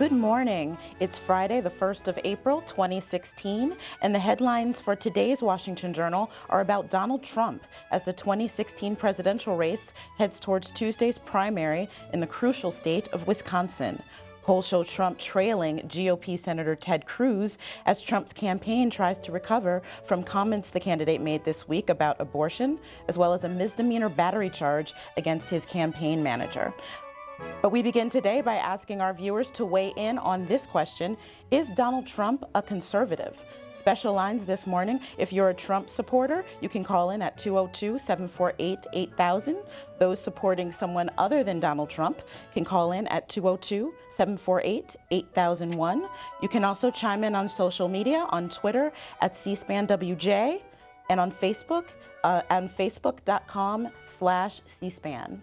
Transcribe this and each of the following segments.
Good morning. It's Friday, the 1st of April, 2016, and the headlines for today's Washington Journal are about Donald Trump as the 2016 presidential race heads towards Tuesday's primary in the crucial state of Wisconsin. Polls show Trump trailing GOP Senator Ted Cruz as Trump's campaign tries to recover from comments the candidate made this week about abortion, as well as a misdemeanor battery charge against his campaign manager. But we begin today by asking our viewers to weigh in on this question: is Donald Trump a conservative? Special lines this morning. If you're a Trump supporter, you can call in at 202-748-8000. Those supporting someone other than Donald Trump can call in at 202-748-8001. You can also chime in on social media, on Twitter at CSPAN WJ, and on Facebook, on facebook.com/CSPAN.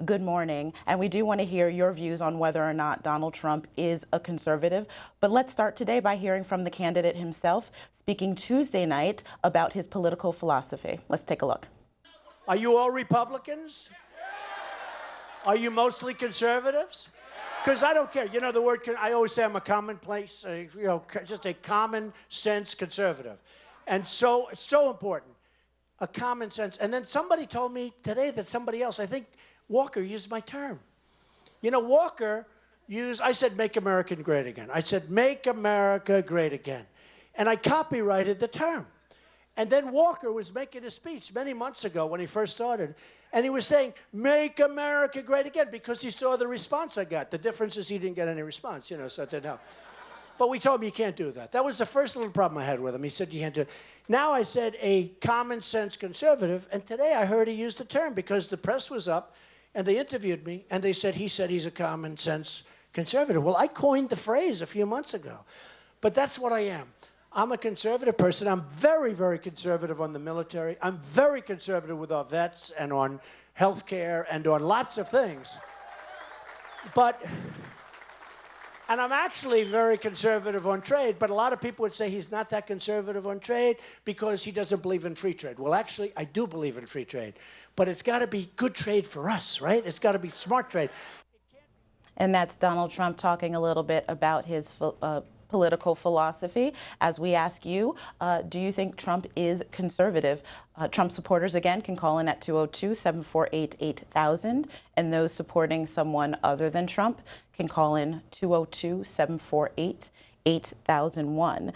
Good morning, and we do want to hear your views on whether or not Donald Trump is a conservative. But let's start today by hearing from the candidate himself, speaking Tuesday night about his political philosophy. Let's take a look. Are you all Republicans? Are you mostly conservatives? Because I don't care. You know, the word, I always say I'm a commonplace, just a common sense conservative. And so it's so important, a common sense. And then somebody told me today that somebody else, I think Walker used my term. You know, Walker used, I said, make America great again. I said, make America great again. And I copyrighted the term. And then Walker was making a speech many months ago when he first started, and he was saying, make America great again, because he saw the response I got. The difference is he didn't get any response, you know, so it didn't help. But we told him you can't do that. That was the first little problem I had with him. He said you can't do it. Now I said a common sense conservative, and today I heard he used the term because the press was up, and they interviewed me, and they said he's a common sense conservative. Well, I coined the phrase a few months ago, but that's what I am. I'm a conservative person. I'm very, very conservative on the military. I'm very conservative with our vets and on health care and on lots of things. And I'm actually very conservative on trade, but a lot of people would say he's not that conservative on trade because he doesn't believe in free trade. Well, actually, I do believe in free trade, but it's got to be good trade for us, right? It's got to be smart trade. And that's Donald Trump talking a little bit about his political philosophy. As we ask you, do you think Trump is conservative? Trump supporters, again, can call in at 202-748-8000, and those supporting someone other than Trump can call in 202-748-8001.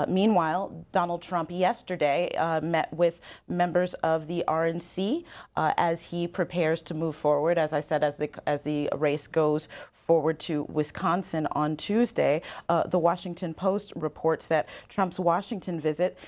Meanwhile, Donald Trump yesterday met with members of the RNC as he prepares to move forward, as I said, as the race goes forward to Wisconsin on Tuesday. The Washington Post reports that Trump's Washington visit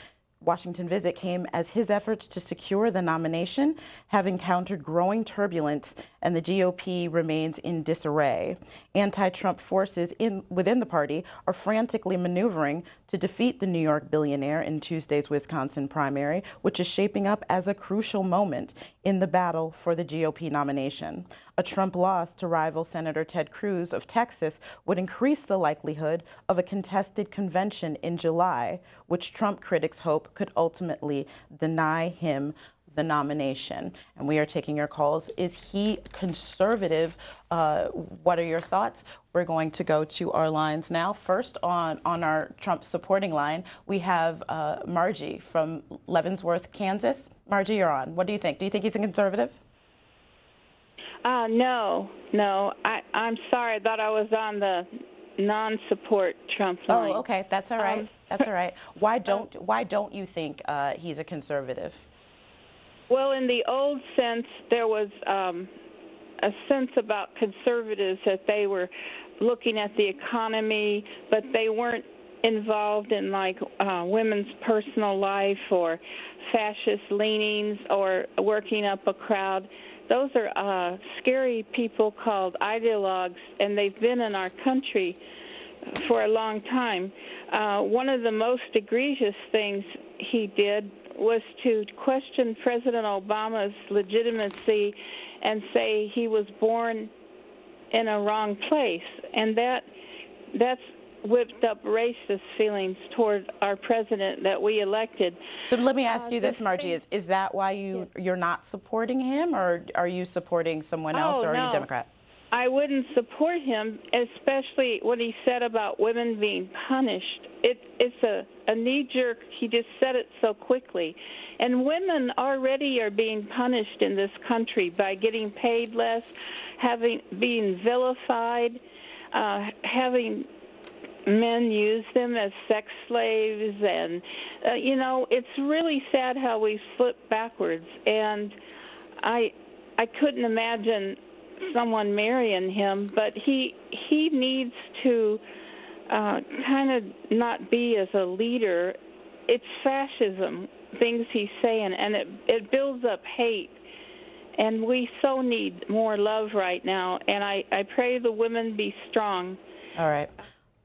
came as his efforts to secure the nomination have encountered growing turbulence, and the GOP remains in disarray. Anti-Trump forces within the party are frantically maneuvering to defeat the New York billionaire in Tuesday's Wisconsin primary, which is shaping up as a crucial moment in the battle for the GOP nomination. A Trump loss to rival Senator Ted Cruz of Texas would increase the likelihood of a contested convention in July, which Trump critics hope could ultimately deny him the nomination. And we are taking your calls. Is he conservative? What are your thoughts? We're going to go to our lines now. First, on our Trump supporting line, we have Margie from Leavenworth, Kansas. Margie, you're on. What do you think? Do you think he's a conservative? No. I'm sorry. I thought I was on the non-support Trump line. Oh, okay. That's all right. That's all right. Why don't you think he's a conservative? Well, in the old sense, there was a sense about conservatives that they were looking at the economy, but they weren't involved in like women's personal life or fascist leanings or working up a crowd. Those are scary people called ideologues, and they've been in our country for a long time. One of the most egregious things he did was to question President Obama's legitimacy and say he was born in a wrong place, and that's whipped up racist feelings toward our president that we elected. So let me ask you this, Margie, is that why you're not supporting him, or are you supporting someone else, or are you Democrat? I wouldn't support him, especially what he said about women being punished. It's a knee-jerk. He just said it so quickly. And women already are being punished in this country by getting paid less, being vilified, having men use them as sex slaves, and it's really sad how we slipped backwards. And I couldn't imagine someone marrying him, but he needs to kind of not be as a leader. It's fascism, things he's saying, and it builds up hate. And we so need more love right now, and I pray the women be strong. All right.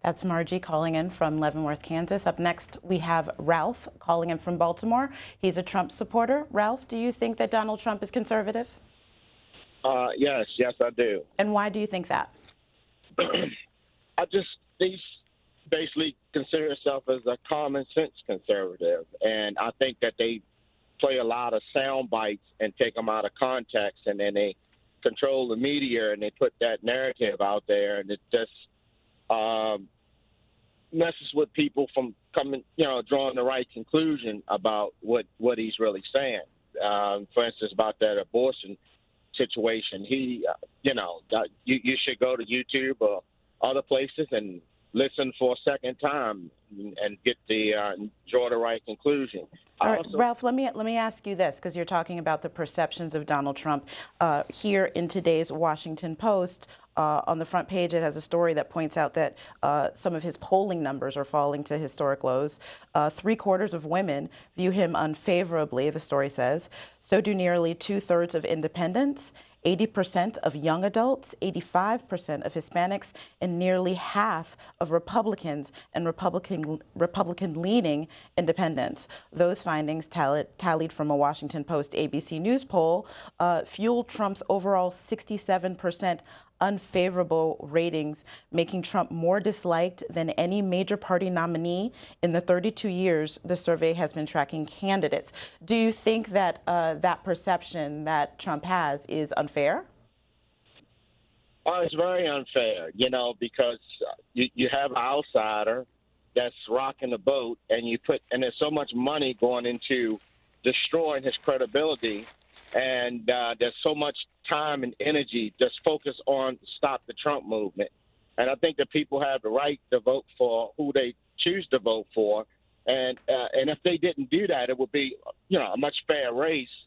That's Margie calling in from Leavenworth, Kansas. Up next, we have Ralph calling in from Baltimore. He's a Trump supporter. Ralph, do you think that Donald Trump is conservative? Yes, I do. And why do you think that? He basically consider himself as a common sense conservative, and I think that they play a lot of sound bites and take them out of context, and then they control the media and they put that narrative out there, and it just messes with people from drawing the right conclusion about what he's really saying. For instance, about that abortion situation, you should go to YouTube or other places and listen for a second time and get draw the right conclusion. All right, Ralph, let me ask you this, because you're talking about the perceptions of Donald Trump. Here in today's Washington Post, on the front page, it has a story that points out that some of his polling numbers are falling to historic lows. 3/4 of women view him unfavorably, the story says. So do nearly 2/3 of independents, 80% of young adults, 85% of Hispanics, and nearly half of Republicans and Republican-leaning independents. Those findings tallied from a Washington Post ABC News poll fueled Trump's overall 67% unfavorable ratings, making Trump more disliked than any major party nominee in the 32 years the survey has been tracking candidates. Do you think that that perception that Trump has is unfair? It's very unfair, because you have an outsider that's rocking the boat, and there's so much money going into destroying his credibility. And there's so much time and energy just focused on stop the Trump movement. And I think that people have the right to vote for who they choose to vote for. And if they didn't do that, it would be, a much fair race.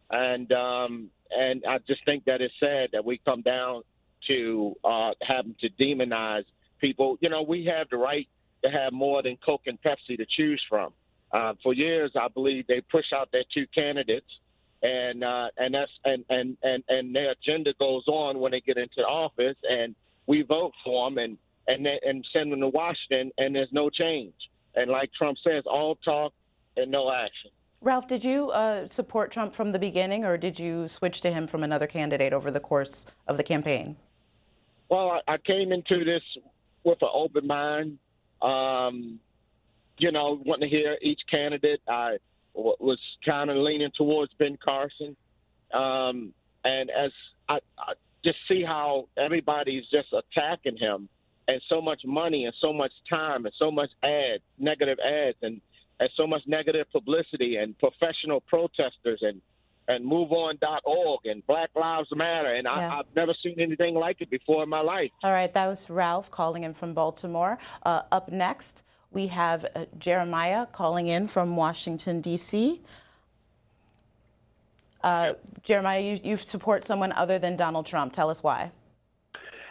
And I just think that it's sad that we come down to having to demonize people. We have the right to have more than Coke and Pepsi to choose from. For years, I believe they push out their two candidates. And their agenda goes on when they get into office, and we vote for them and send them to Washington, and there's no change. And like Trump says, all talk and no action. Ralph, did you support Trump from the beginning, or did you switch to him from another candidate over the course of the campaign? Well, I came into this with an open mind, wanting to hear each candidate. I was kind of leaning towards Ben Carson. And as I just see how everybody's just attacking him, and so much money and so much time and so much negative ads and so much negative publicity, and professional protesters and MoveOn.org and Black Lives Matter. And I've never seen anything like it before in my life. All right, that was Ralph calling in from Baltimore. Up next, we have Jeremiah calling in from Washington, D.C. Jeremiah, you support someone other than Donald Trump. Tell us why.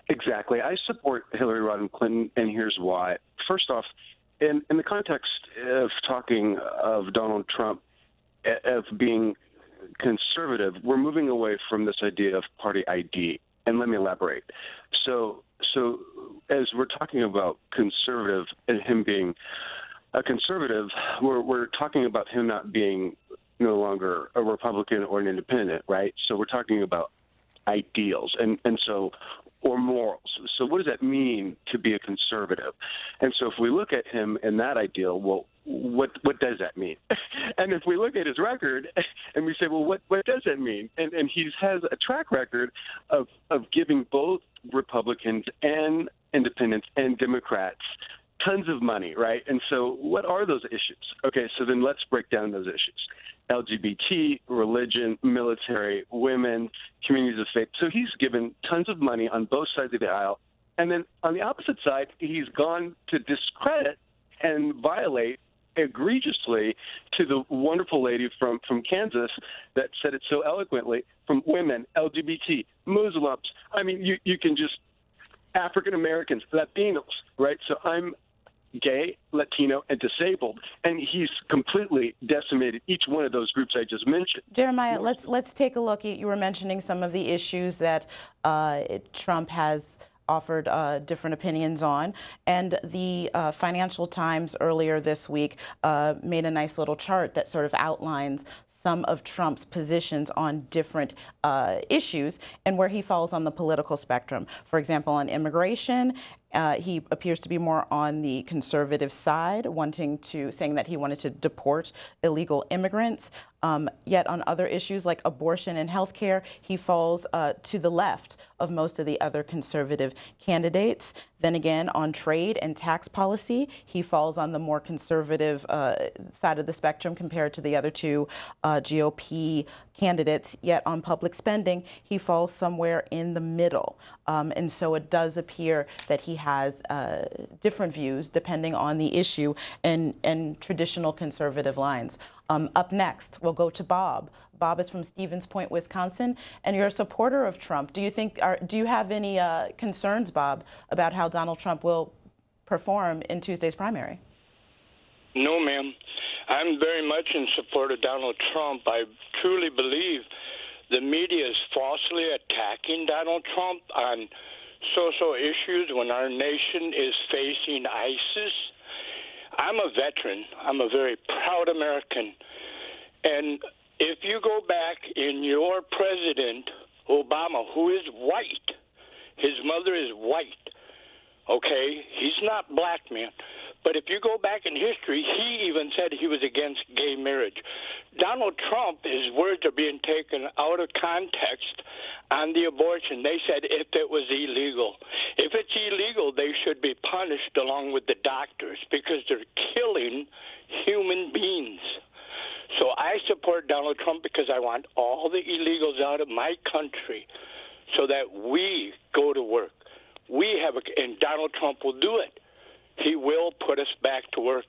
Exactly. I support Hillary Rodham Clinton, and here's why. First off, in the context of talking of Donald Trump of being conservative, we're moving away from this idea of party ID. And let me elaborate. So as we're talking about conservative and him being a conservative, we're talking about him not being no longer a Republican or an independent, right? So we're talking about ideals and so or morals. So what does that mean to be a conservative? And so if we look at him in that ideal, well, what does that mean? And if we look at his record and we say, well, what does that mean? And he has a track record of giving both Republicans and independents and Democrats tons of money, right? And so what are those issues? Okay, so then let's break down those issues. LGBT, religion, military, women, communities of faith. So he's given tons of money on both sides of the aisle. And then on the opposite side, he's gone to discredit and violate egregiously to the wonderful lady from Kansas that said it so eloquently, from women, LGBT, Muslims. I mean, you can just African Americans, Latinos, right? So I'm gay, Latino, and disabled, and he's completely decimated each one of those groups I just mentioned. Jeremiah, let's take a look. You were mentioning some of the issues that Trump has offered different opinions on, and the Financial Times earlier this week made a nice little chart that sort of outlines some of Trump's positions on different issues and where he falls on the political spectrum. For example, on immigration, he appears to be more on the conservative side, saying that he wanted to deport illegal immigrants. Yet on other issues like abortion and health care, he falls to the left of most of the other conservative candidates. Then again, on trade and tax policy, he falls on the more conservative side of the spectrum compared to the other two GOP candidates. Yet on public spending, he falls somewhere in the middle. And so it does appear that he has different views depending on the issue and traditional conservative lines. Up next, we'll go to Bob. Bob is from Stevens Point, Wisconsin, and you're a supporter of Trump. Do you have any concerns, Bob, about how Donald Trump will perform in Tuesday's primary? No, ma'am. I'm very much in support of Donald Trump. I truly believe the media is falsely attacking Donald Trump on social issues when our nation is facing ISIS. I'm a veteran. I'm a very proud American. And if you go back in your president, Obama, who is white, his mother is white, okay? He's not black, man. But if you go back in history, he even said he was against gay marriage. Donald Trump, his words are being taken out of context on the abortion. They said if it was illegal. If it's illegal, they should be punished along with the doctors because they're killing human beings. So I support Donald Trump because I want all the illegals out of my country so that we go to work. And Donald Trump will do it. He will put us back to work.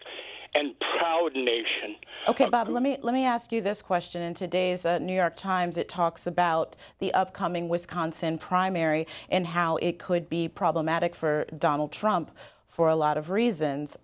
And proud nation. Okay, Bob, let me ask you this question. In today's New York Times, it talks about the upcoming Wisconsin primary and how it could be problematic for Donald Trump for a lot of reasons.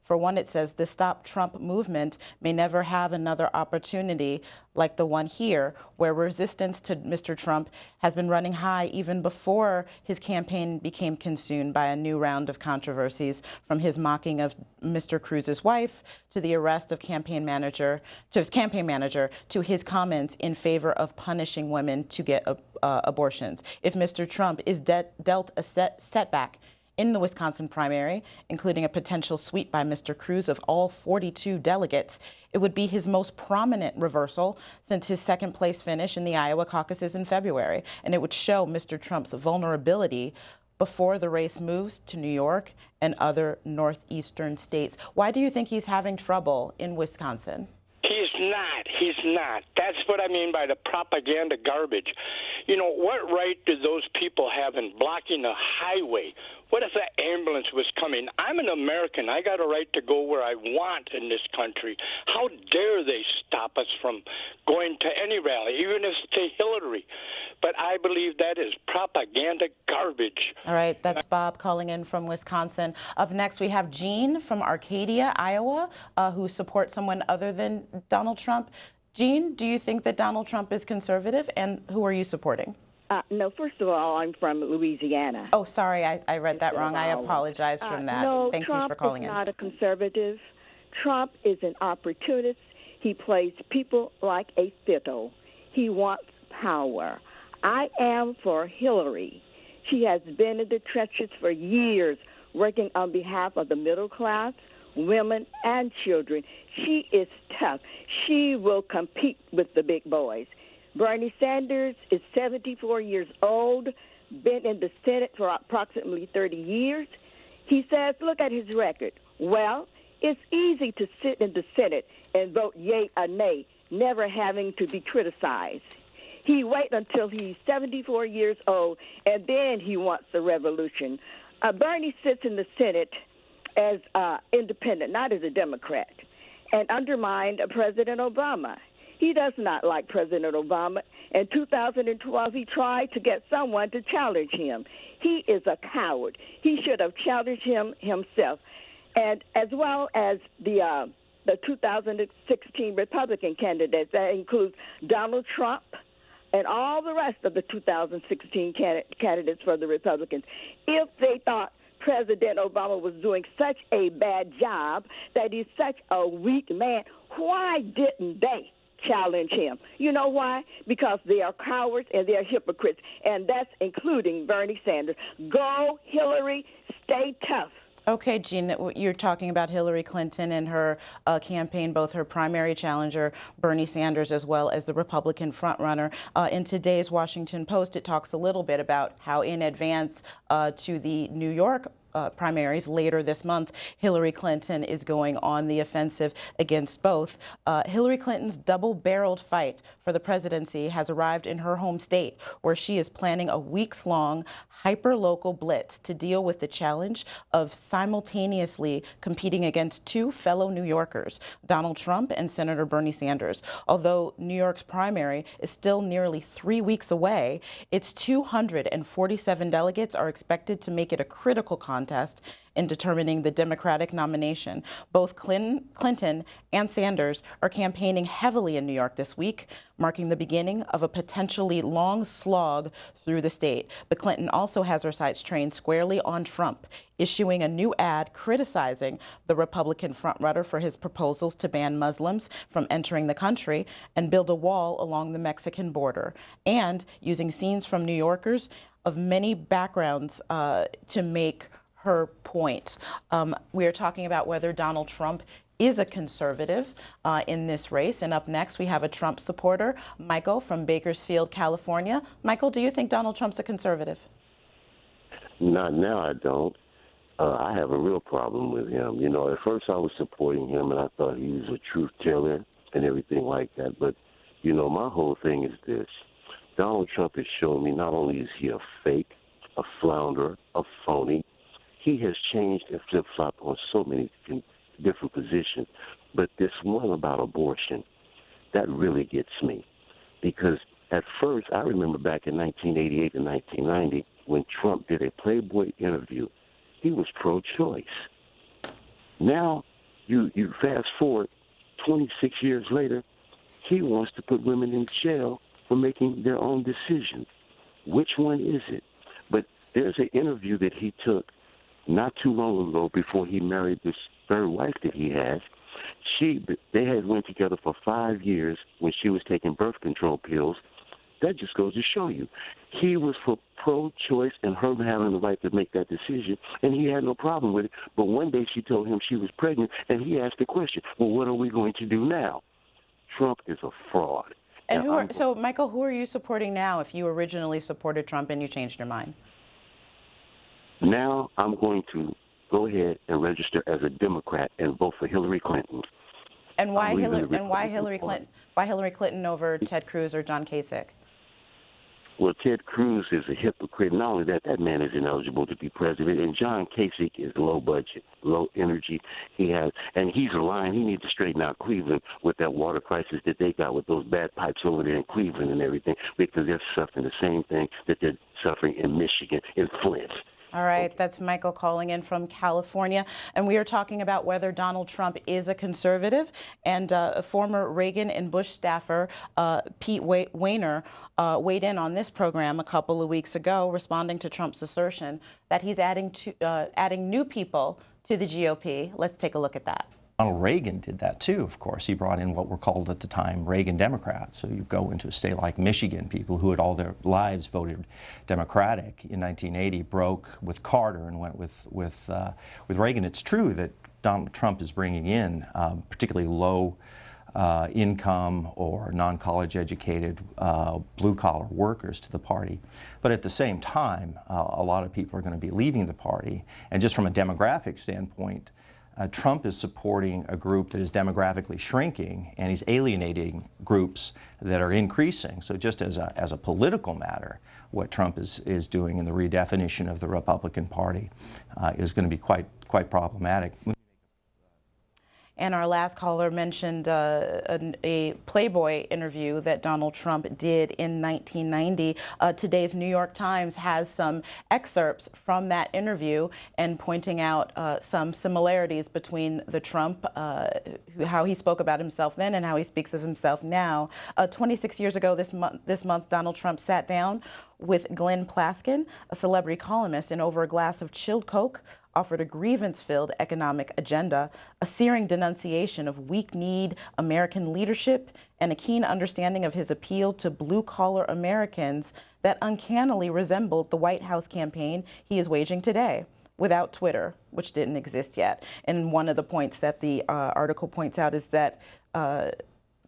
For one, it says the Stop Trump movement may never have another opportunity like the one here, where resistance to Mr. Trump has been running high even before his campaign became consumed by a new round of controversies, from his mocking of Mr. Cruz's wife to the arrest of his campaign manager to his comments in favor of punishing women to get abortions. If Mr. Trump is dealt a setback in the Wisconsin primary, including a potential sweep by Mr. Cruz of all 42 delegates, it would be his most prominent reversal since his second place finish in the Iowa caucuses in February. And it would show Mr. Trump's vulnerability before the race moves to New York and other northeastern states. Why do you think he's having trouble in Wisconsin? He's not. That's what I mean by the propaganda garbage. You know, what right do those people have in blocking a highway? What if that ambulance was coming? I'm an American. I got a right to go where I want in this country. How dare they stop us from going to any rally, even if it's to Hillary? But I believe that is propaganda garbage. All right, that's Bob calling in from Wisconsin. Up next, we have Jean from Arcadia, Iowa, who supports someone other than Donald Trump. Jean, do you think that Donald Trump is conservative, and who are you supporting? No, first of all, I'm from Louisiana. Oh, sorry, I read that wrong. I apologize for that. No, Thank you for calling in. Trump is not a conservative. Trump is an opportunist. He plays people like a fiddle. He wants power. I am for Hillary. She has been in the trenches for years, working on behalf of the middle class, women, and children. She is tough. She will compete with the big boys. Bernie Sanders is 74 years old, been in the Senate for approximately 30 years. He says, look at his record. Well, it's easy to sit in the Senate and vote yea or nay, never having to be criticized. He waits until he's 74 years old, and then he wants a revolution. Bernie sits in the Senate as independent, not as a Democrat, and undermined President Obama. He does not like President Obama. In 2012, he tried to get someone to challenge him. He is a coward. He should have challenged him himself. And as well as the 2016 Republican candidates, that includes Donald Trump and all the rest of the 2016 candidates for the Republicans. If they thought President Obama was doing such a bad job, that he's such a weak man, why didn't they challenge him? You know why? Because they are cowards and they are hypocrites, and that's including Bernie Sanders. Go, Hillary, stay tough. Okay, Jean, you're talking about Hillary Clinton and her campaign, both her primary challenger, Bernie Sanders, as well as the Republican frontrunner. In today's Washington Post, it talks a little bit about how in advance to the New York primaries later this month, Hillary Clinton is going on the offensive against both. Hillary Clinton's double-barreled fight for the presidency has arrived in her home state, where she is planning a weeks-long hyper-local blitz to deal with the challenge of simultaneously competing against two fellow New Yorkers, Donald Trump and Senator Bernie Sanders. Although New York's primary is still nearly 3 weeks away, its 247 delegates are expected to make it a critical contest in determining the Democratic nomination. Both Clinton and Sanders are campaigning heavily in New York this week, marking the beginning of a potentially long slog through the state. But Clinton also has her sights trained squarely on Trump, issuing a new ad criticizing the Republican frontrunner for his proposals to ban Muslims from entering the country and build a wall along the Mexican border, and using scenes from New Yorkers of many backgrounds to make her point. We are talking about whether Donald Trump is a conservative in this race. And up next, we have a Trump supporter, Michael from Bakersfield, California. Michael, do you think Donald Trump's a conservative? Not now, I don't. I have a real problem with him. You know, at first I was supporting him, and I thought he was a truth teller and everything like that. But, you know, my whole thing is this. Donald Trump has shown me not only is he a fake, a flounder, a phony, he has changed and flip-flopped on so many different positions. But this one about abortion, that really gets me. Because at first, I remember back in 1988 and 1990, when Trump did a Playboy interview, he was pro-choice. Now, you fast forward 26 years later, he wants to put women in jail for making their own decisions. Which one is it? But there's an interview that he took not too long ago before he married this third wife that he has. They had went together for 5 years when she was taking birth control pills. That just goes to show you. He was for pro-choice and her having the right to make that decision, and he had no problem with it. But one day she told him she was pregnant, and he asked the question, well, what are we going to do now? Trump is a fraud. And so, Michael, who are you supporting now if you originally supported Trump and you changed your mind? Now I'm going to go ahead and register as a Democrat and vote for Hillary Clinton. And why Hillary Clinton? Why Hillary Clinton over Ted Cruz or John Kasich? Well, Ted Cruz is a hypocrite. Not only that, that man is ineligible to be president. And John Kasich is low budget, low energy. And he's lying. He needs to straighten out Cleveland with that water crisis that they got with those bad pipes over there in Cleveland and everything, because they're suffering the same thing that they're suffering in Michigan, in Flint. All right, that's Michael calling in from California. And we are talking about whether Donald Trump is a conservative. And former Reagan and Bush staffer Pete Wehner weighed in on this program a couple of weeks ago, responding to Trump's assertion that he's adding new people to the GOP. Let's take a look at that. Ronald Reagan did that too, of course. He brought in what were called at the time Reagan Democrats. So you go into a state like Michigan, people who had all their lives voted Democratic in 1980 broke with Carter and went with Reagan. It's true that Donald Trump is bringing in particularly low income or non-college educated blue-collar workers to the party. But at the same time, a lot of people are going to be leaving the party. And just from a demographic standpoint, Trump is supporting a group that is demographically shrinking, and he's alienating groups that are increasing. So just as a political matter, what Trump is doing in the redefinition of the Republican Party is going to be quite problematic. And our last caller mentioned a Playboy interview that Donald Trump did in 1990. Today's New York Times has some excerpts from that interview and pointing out some similarities between the Trump, how he spoke about himself then and how he speaks of himself now. 26 years ago this month, Donald Trump sat down with Glenn Plaskin, a celebrity columnist, and over a glass of chilled Coke, offered a grievance-filled economic agenda, a searing denunciation of weak-kneed American leadership, and a keen understanding of his appeal to blue-collar Americans that uncannily resembled the White House campaign he is waging today, without Twitter, which didn't exist yet. And one of the points that the article points out is that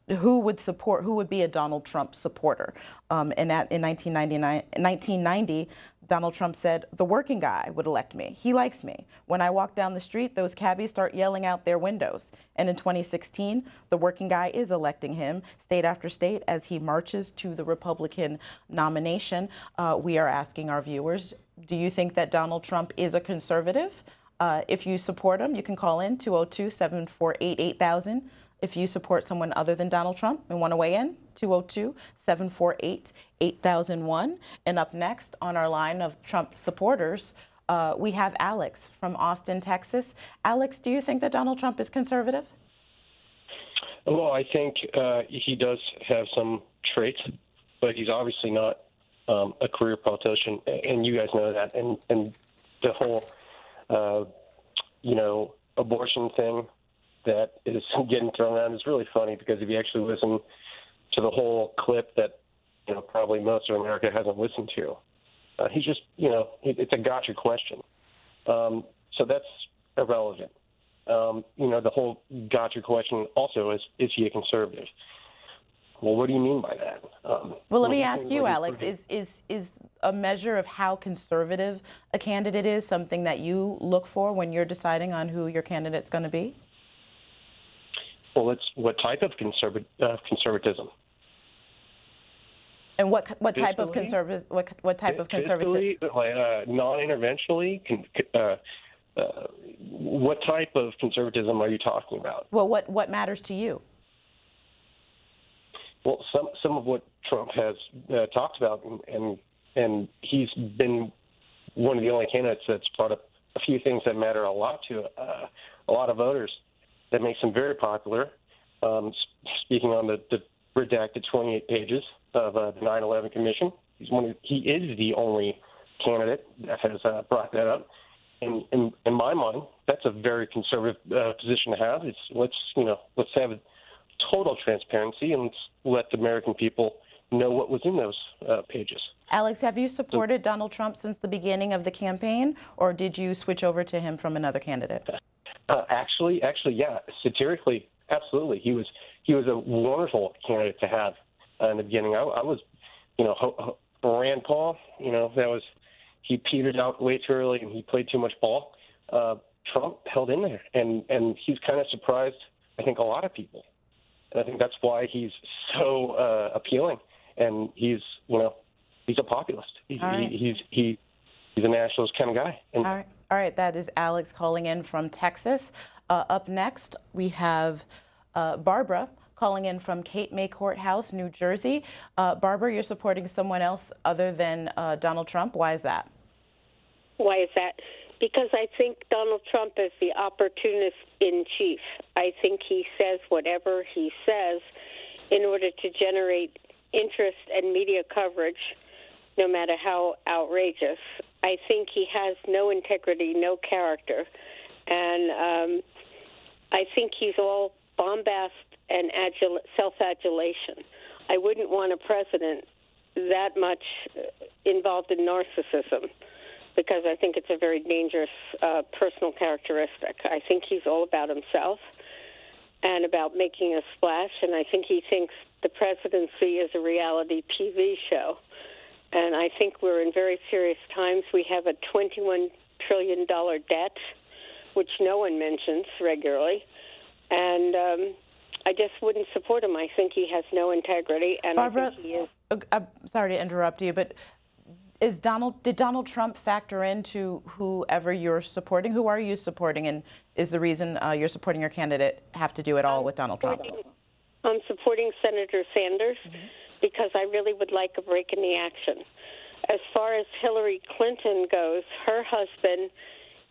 who would be a Donald Trump supporter? And in 1990, Donald Trump said, the working guy would elect me. He likes me. When I walk down the street, those cabbies start yelling out their windows. And in 2016, the working guy is electing him state after state as he marches to the Republican nomination. We are asking our viewers, do you think that Donald Trump is a conservative? If you support him, you can call in 202-748-8000. If you support someone other than Donald Trump and want to weigh in, 202-748-8001. And up next on our line of Trump supporters, we have Alex from Austin, Texas. Alex, do you think that Donald Trump is conservative? Well, I think he does have some traits, but he's obviously not a career politician, and you guys know that. And the whole, abortion thing that is getting thrown around is really funny, because if you actually listen to the whole clip that probably most of America hasn't listened to, he's just it's a gotcha question. So that's irrelevant. The whole gotcha question also is he a conservative? Well, what do you mean by that? Well, let me ask you, Alex, is a measure of how conservative a candidate is something that you look for when you're deciding on who your candidate's going to be? Well, it's what type of conservatism? And what type of conservatism? What type of conservatism? Non-interventionally. What type of conservatism are you talking about? Well, what matters to you? Well, some of what Trump has talked about, and he's been one of the only candidates that's brought up a few things that matter a lot to a lot of voters. That makes him very popular. Speaking on the redacted 28 pages of the 9/11 Commission, he is the only candidate that has brought that up. And in my mind, that's a very conservative position to have. Let's have total transparency and let's let the American people know what was in those pages. Alex, have you supported Donald Trump since the beginning of the campaign, or did you switch over to him from another candidate? Actually, yeah. Satirically, absolutely. He was a wonderful candidate to have in the beginning. I was, Rand Paul. He petered out way too early and he played too much ball. Trump held in there, and he's kind of surprised, I think, a lot of people. And I think that's why he's so appealing. And he's a populist. He's a nationalist kind of guy. And All right. That is Alex calling in from Texas. Up next, we have Barbara calling in from Cape May Courthouse, New Jersey. Barbara, you're supporting someone else other than Donald Trump. Why is that? Why is that? Because I think Donald Trump is the opportunist in chief. I think he says whatever he says in order to generate interest and media coverage, no matter how outrageous. I think he has no integrity, no character. And I think he's all bombast and self-adulation. I wouldn't want a president that much involved in narcissism, because I think it's a very dangerous personal characteristic. I think he's all about himself and about making a splash, and I think he thinks the presidency is a reality TV show. And I think we're in very serious times. We have a $21 trillion debt, which no one mentions regularly, and I just wouldn't support him. I think he has no integrity, and Barbara, I think he is. I'm sorry to interrupt you, but did Donald Trump factor into whoever you're supporting? Who are you supporting, and is the reason you're supporting your candidate have to do it all with Donald Trump? I'm supporting Senator Sanders because I really would like a break in the action. As far as Hillary Clinton goes, her husband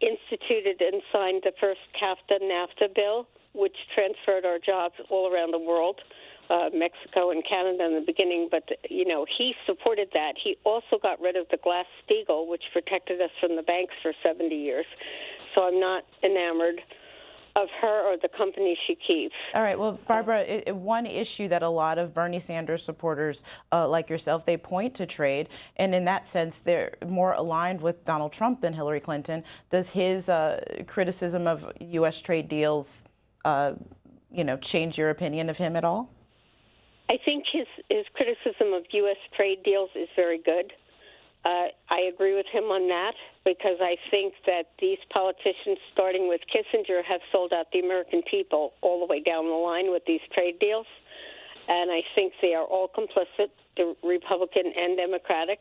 instituted and signed the first CAFTA-NAFTA bill, which transferred our jobs all around the world, Mexico and Canada in the beginning, but, you know, he supported that. He also got rid of the Glass-Steagall, which protected us from the banks for 70 years. So I'm not enamored of her or the company she keeps. All right. Well, Barbara, one issue that a lot of Bernie Sanders supporters like yourself, they point to trade, and in that sense, they're more aligned with Donald Trump than Hillary Clinton. Does his criticism of U.S. trade deals, change your opinion of him at all? I think his criticism of U.S. trade deals is very good. I agree with him on that because I think that these politicians, starting with Kissinger, have sold out the American people all the way down the line with these trade deals. And I think they are all complicit, the Republican and Democratic.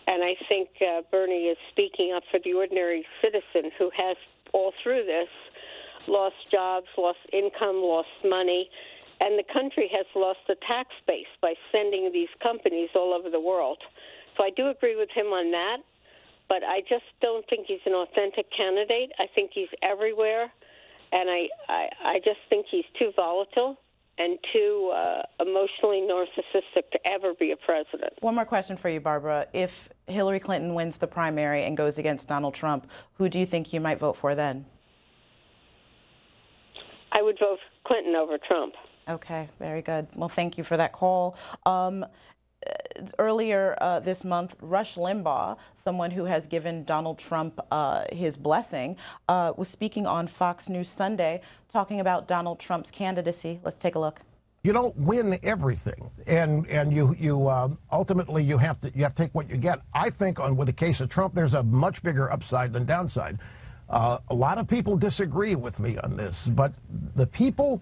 And I think Bernie is speaking up for the ordinary citizen who has, all through this, lost jobs, lost income, lost money. And the country has lost the tax base by sending these companies all over the world. So I do agree with him on that, but I just don't think he's an authentic candidate. I think he's everywhere, and I just think he's too volatile and too emotionally narcissistic to ever be a president. One more question for you, Barbara. If Hillary Clinton wins the primary and goes against Donald Trump, who do you think you might vote for then? I would vote Clinton over Trump. Okay, very good. Well, thank you for that call. Earlier this month, Rush Limbaugh, someone who has given Donald Trump his blessing, was speaking on Fox News Sunday, talking about Donald Trump's candidacy. Let's take a look. You don't win everything, and you ultimately you have to take what you get. I think with the case of Trump, there's a much bigger upside than downside. A lot of people disagree with me on this, but the people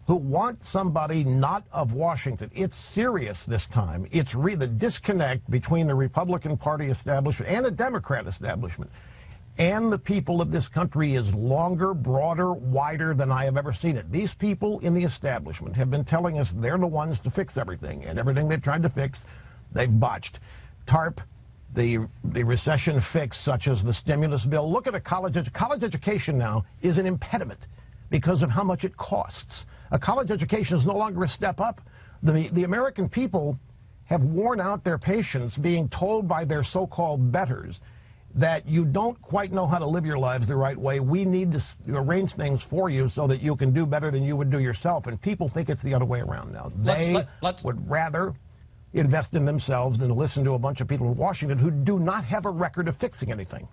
who want somebody not of Washington, it's serious this time. It's the disconnect between the Republican Party establishment and the Democrat establishment and the people of this country is longer, broader, wider than I have ever seen it. These people in the establishment have been telling us they're the ones to fix everything, and everything they've tried to fix, they've botched. TARP, the recession fix, such as the stimulus bill. Look at a college education now is an impediment because of how much it costs. A college education is no longer a step up. The American people have worn out their patience being told by their so-called betters that you don't quite know how to live your lives the right way. We need to arrange things for you so that you can do better than you would do yourself. And people think it's the other way around now. They would rather invest in themselves than to listen to a bunch of people in Washington who do not have a record of fixing anything.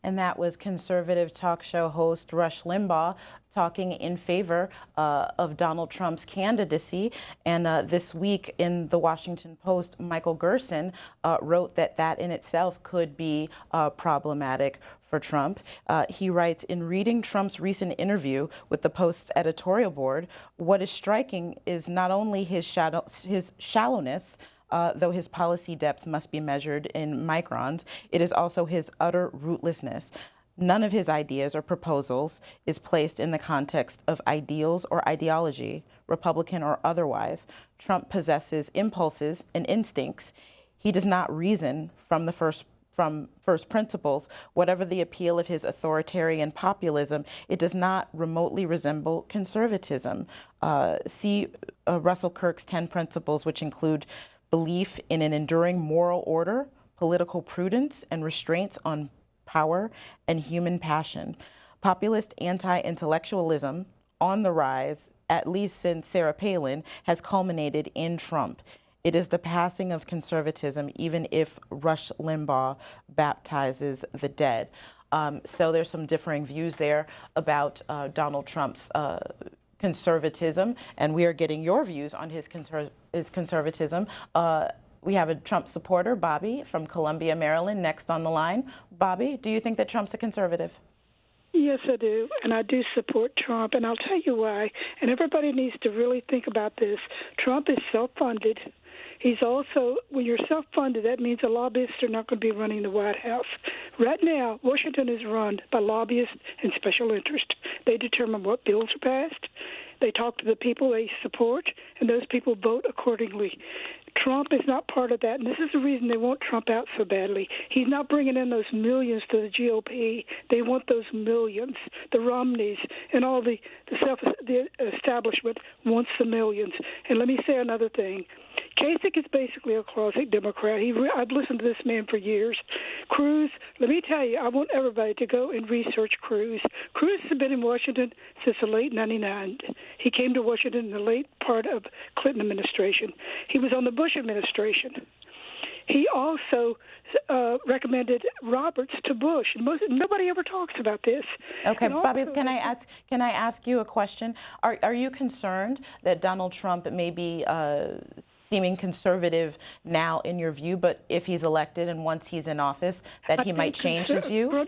And that was conservative talk show host Rush Limbaugh talking in favor of Donald Trump's candidacy. And this week in the Washington Post, Michael Gerson wrote that in itself could be problematic for Trump. He writes, in reading Trump's recent interview with the Post's editorial board, what is striking is not only his shallowness, though his policy depth must be measured in microns, it is also his utter rootlessness. None of his ideas or proposals is placed in the context of ideals or ideology, Republican or otherwise. Trump possesses impulses and instincts. He does not reason from first principles. Whatever the appeal of his authoritarian populism, it does not remotely resemble conservatism. See Russell Kirk's 10 principles, which include belief in an enduring moral order, political prudence, and restraints on power and human passion. Populist anti-intellectualism on the rise, at least since Sarah Palin, has culminated in Trump. It is the passing of conservatism, even if Rush Limbaugh baptizes the dead. So there's some differing views there about Donald Trump's conservatism, and we are getting your views on his conservatism. We have a Trump supporter, Bobby, from Columbia, Maryland, next on the line. Bobby, do you think that Trump's a conservative? Yes, I do, and I do support Trump, and I'll tell you why. And everybody needs to really think about this. Trump is self-funded. He's also, when you're self-funded, that means the lobbyists are not going to be running the White House. Right now, Washington is run by lobbyists and special interest. They determine what bills are passed. They talk to the people they support, and those people vote accordingly. Trump is not part of that, and this is the reason they want Trump out so badly. He's not bringing in those millions to the GOP. They want those millions. The Romneys and all the establishment wants the millions. And let me say another thing. Kasich is basically a closet Democrat. I've listened to this man for years. Cruz, let me tell you, I want everybody to go and research Cruz. Cruz has been in Washington since the late 99. He came to Washington in the late part of Clinton administration. He was on the Bush administration. He also recommended Roberts to Bush. Nobody ever talks about this. Okay, Bobby, can I ask you a question? Are you concerned that Donald Trump may be seeming conservative now in your view, but if he's elected and once he's in office, that he might change his view? I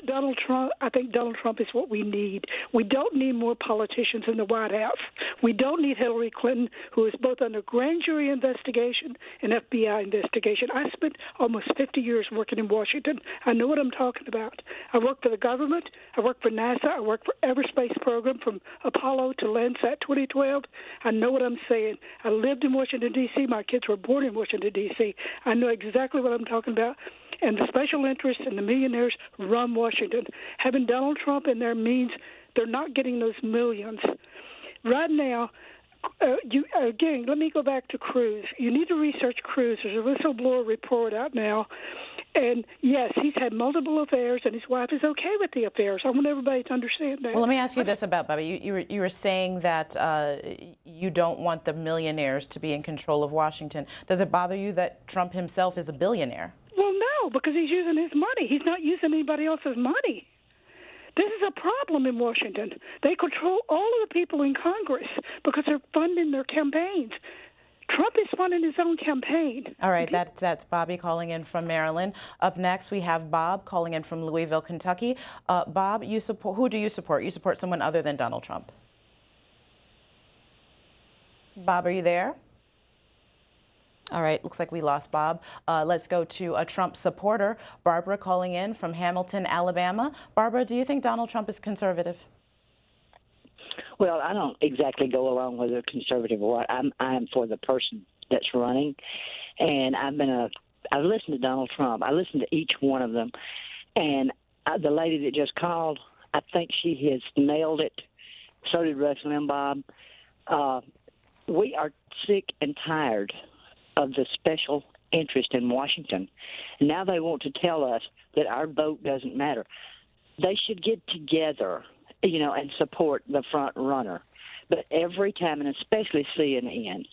think Donald Trump is what we need. We don't need more politicians in the White House. We don't need Hillary Clinton, who is both under grand jury investigation and FBI investigation. I spent almost 50 years working in Washington. I know what I'm talking about. I worked for the government. I worked for NASA. I worked for every space program from Apollo to Landsat 2012. I know what I'm saying. I lived in Washington, D.C. My kids were born in Washington, D.C. I know exactly what I'm talking about. And the special interests and the millionaires run Washington. Having Donald Trump in there means they're not getting those millions. Right now, again, let me go back to Cruz. You need to research Cruz. There's a whistleblower report out now. And, yes, he's had multiple affairs, and his wife is okay with the affairs. I want everybody to understand that. Well, let me ask you this about Bobby. You were saying that you don't want the millionaires to be in control of Washington. Does it bother you that Trump himself is a billionaire? Well, no, because he's using his money. He's not using anybody else's money. This is a problem in Washington. They control all of the people in Congress because they're funding their campaigns. Trump is funding his own campaign. All right, that's Bobby calling in from Maryland. Up next, we have Bob calling in from Louisville, Kentucky. Bob, who do you support? You support someone other than Donald Trump. Bob, are you there? All right, looks like we lost Bob. Let's go to a Trump supporter, Barbara, calling in from Hamilton, Alabama. Barbara, do you think Donald Trump is conservative? Well, I don't exactly go along with a conservative or what. I'm for the person that's running, and I've listened to Donald Trump. I listened to each one of them, and the lady that just called, I think she has nailed it. So did Rush Limbaugh. We are sick and tired of the special interest in Washington. And now they want to tell us that our vote doesn't matter. They should get together, and support the front runner. But every time, and especially CNN,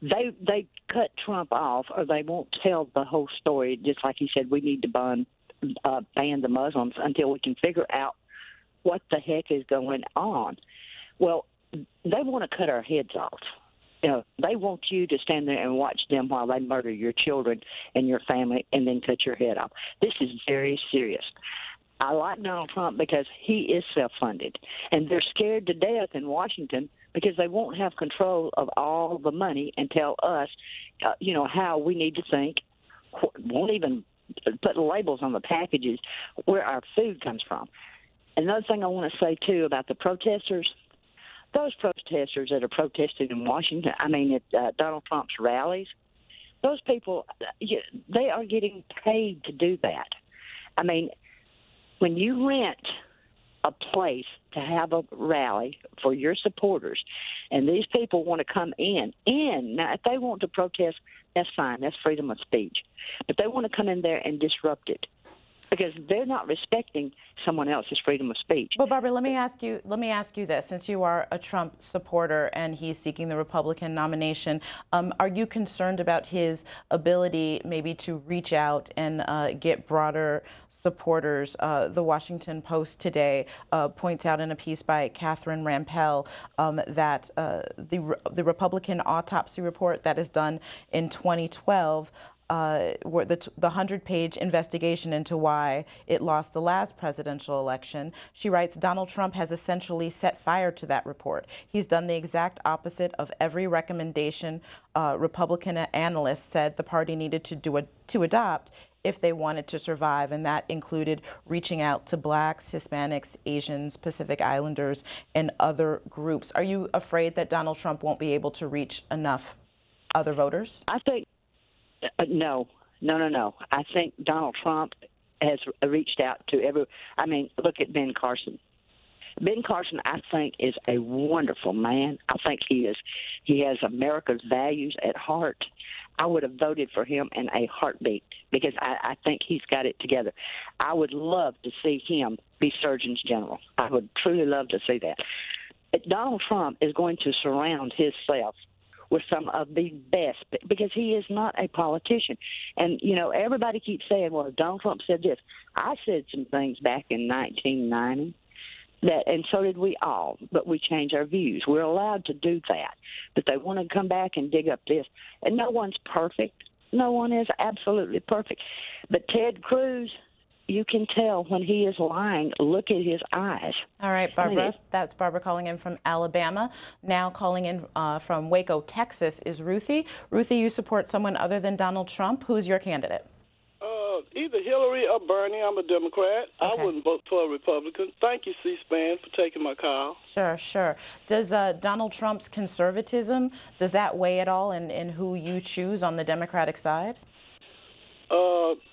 they cut Trump off, or they won't tell the whole story. Just like he said, we need to ban the Muslims until we can figure out what the heck is going on. Well, they want to cut our heads off. They want you to stand there and watch them while they murder your children and your family and then cut your head off. This is very serious. I like Donald Trump because he is self-funded, and they're scared to death in Washington because they won't have control of all the money and tell us, how we need to think, won't even put labels on the packages where our food comes from. Another thing I want to say, too, about the protesters, those protesters that are protesting in Washington, at Donald Trump's rallies, those people, they are getting paid to do that. When you rent a place to have a rally for your supporters, and these people want to come in, now if they want to protest, that's fine, that's freedom of speech. But they want to come in there and disrupt it. because they're not respecting someone else's freedom of speech. But Barbara, let me ask you this: since you are a Trump supporter and he's seeking the Republican nomination, are you concerned about his ability maybe to reach out and get broader supporters? The Washington Post today points out in a piece by Catherine Rampell that the Republican autopsy report that is done in 2012. Where the 100-page investigation into why it lost the last presidential election. She writes, Donald Trump has essentially set fire to that report. He's done the exact opposite of every recommendation Republican analysts said the party needed to adopt if they wanted to survive, and that included reaching out to blacks, Hispanics, Asians, Pacific Islanders, and other groups. Are you afraid that Donald Trump won't be able to reach enough other voters? I think no. I think Donald Trump has reached out to look at Ben Carson. Ben Carson, I think, is a wonderful man. I think he has America's values at heart. I would have voted for him in a heartbeat because I think he's got it together. I would love to see him be Surgeon General. I would truly love to see that. But Donald Trump is going to surround himself with some of the best, because he is not a politician. And, everybody keeps saying, well, Donald Trump said this. I said some things back in 1990, and so did we all, but we change our views. We're allowed to do that. But they want to come back and dig up this. And no one's perfect. No one is absolutely perfect. But Ted Cruz, you can tell when he is lying. Look at his eyes. All right, Barbara. That's Barbara calling in from Alabama. Now calling in from Waco, Texas is Ruthie. Ruthie, you support someone other than Donald Trump. Who's your candidate? Either Hillary or Bernie. I'm a Democrat. Okay. I wouldn't vote for a Republican. Thank you, C-SPAN, for taking my call. Sure. Does Donald Trump's conservatism, does that weigh at all in who you choose on the Democratic side?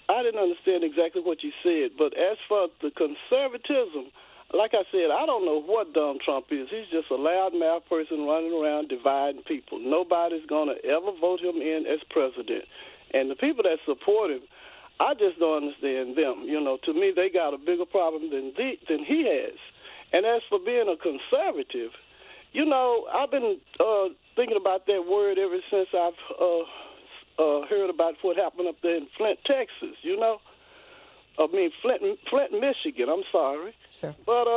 I didn't understand exactly what you said, but as for the conservatism, like I said, I don't know what Donald Trump is. He's just a loudmouth person running around dividing people. Nobody's going to ever vote him in as president. And the people that support him, I just don't understand them. To me, they got a bigger problem than he has. And as for being a conservative, I've been thinking about that word ever since I've heard about what happened up there in Flint, Texas, Flint, Michigan, I'm sorry. Sure. But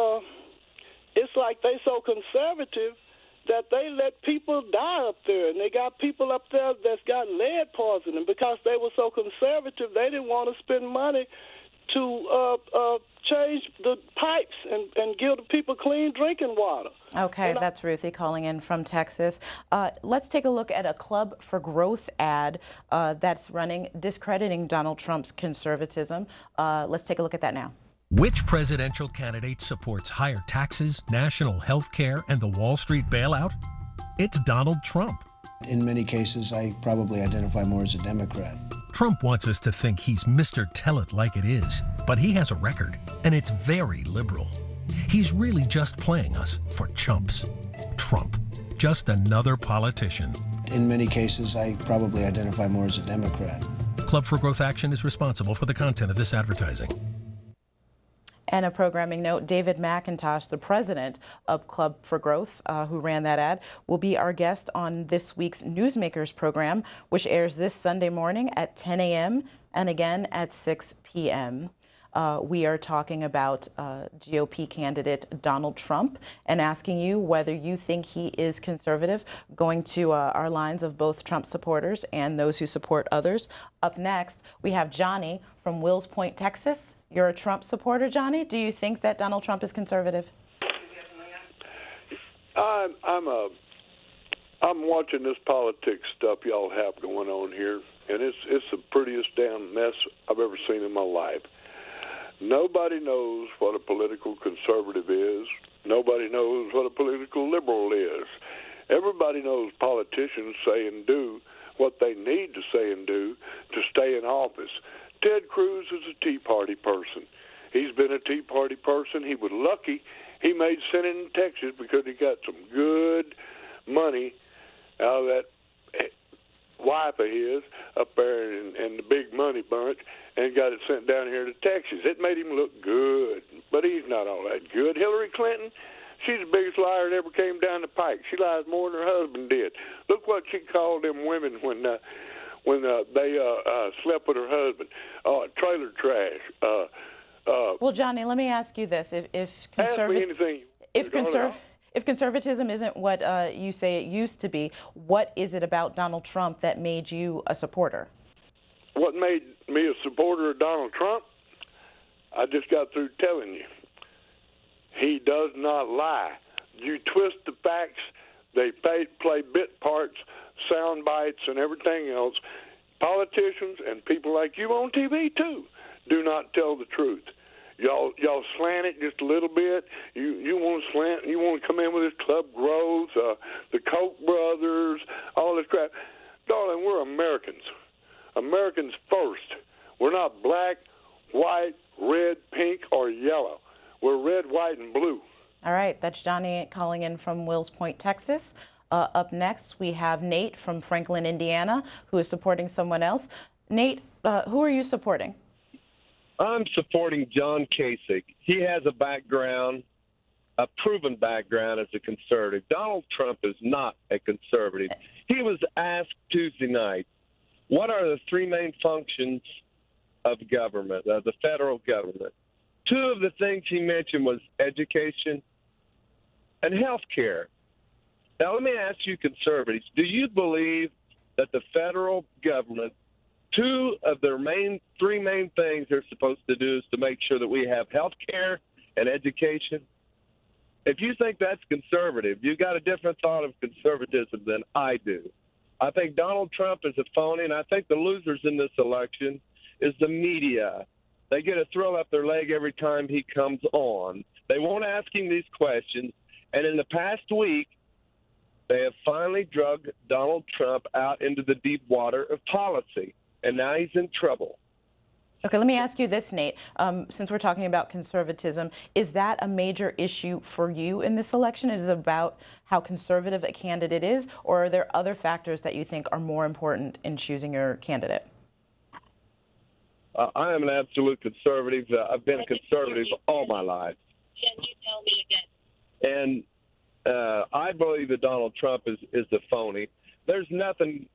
it's like they so conservative that they let people die up there, and they got people up there that's got lead poisoning because they were so conservative they didn't want to spend money to change the pipes and give the people clean drinking water. Okay, that's Ruthie calling in from Texas. Let's take a look at a Club for Growth ad that's running discrediting Donald Trump's conservatism. Let's take a look at that now. Which presidential candidate supports higher taxes, national health care, and the Wall Street bailout? It's Donald Trump. In many cases, I probably identify more as a Democrat. Trump wants us to think he's Mr. Tell It Like It Is, but he has a record, and it's very liberal. He's really just playing us for chumps. Trump, just another politician. In many cases, I probably identify more as a Democrat. Club for Growth Action is responsible for the content of this advertising. And a programming note, David McIntosh, the president of Club for Growth, who ran that ad, will be our guest on this week's Newsmakers program, which airs this Sunday morning at 10 a.m. and again at 6 p.m. We are talking about GOP candidate Donald Trump and asking you whether you think he is conservative, going to our lines of both Trump supporters and those who support others. Up next, we have Johnny from Wills Point, Texas. You're a Trump supporter, Johnny. Do you think that Donald Trump is conservative? I'm watching this politics stuff y'all have going on here, and it's the prettiest damn mess I've ever seen in my life. Nobody knows what a political conservative is. Nobody knows what a political liberal is. Everybody knows politicians say and do what they need to say and do to stay in office. Ted Cruz is a Tea Party person. He's been a Tea Party person. He was lucky he made Senate in Texas because he got some good money out of that wife of his up there in the big money bunch and got it sent down here to Texas. It made him look good, but he's not all that good. Hillary Clinton, she's the biggest liar that ever came down the pike. She lies more than her husband did. Look what she called them women when they slept with her husband. Trailer trash. Well, Johnny, let me ask you this: if conservatism isn't what you say it used to be, what is it about Donald Trump that made you a supporter? What made me a supporter of Donald Trump? I just got through telling you. He does not lie. You twist the facts. They play bit parts, sound bites, and everything else. Politicians and people like you on TV, too, do not tell the truth. Y'all slant it just a little bit. You want to slant. You want to come in with this club growth, the Koch brothers, all this crap. Darling, we're Americans. Americans first. We're not black, white, red, pink, or yellow. We're red, white, and blue. All right, that's Johnny calling in from Wills Point, Texas. Up next, we have Nate from Franklin, Indiana, who is supporting someone else. Nate, who are you supporting? I'm supporting John Kasich. He has a background, a proven background as a conservative. Donald Trump is not a conservative. He was asked Tuesday night, what are the three main functions of government, of the federal government? Two of the things he mentioned was education and health care. Now, let me ask you conservatives, do you believe that the federal government, two of their three main things they're supposed to do is to make sure that we have health care and education? If you think that's conservative, you've got a different thought of conservatism than I do. I think Donald Trump is a phony, and I think the losers in this election is the media. They get a thrill up their leg every time he comes on. They won't ask him these questions, and in the past week, they have finally dragged Donald Trump out into the deep water of policy, and now he's in trouble. Okay, let me ask you this, Nate. Since we're talking about conservatism, is that a major issue for you in this election? Is it about how conservative a candidate is, or are there other factors that you think are more important in choosing your candidate? I am an absolute conservative. I've been a conservative all my life. Can you tell me again? And I believe that Donald Trump is a phony. There's nothing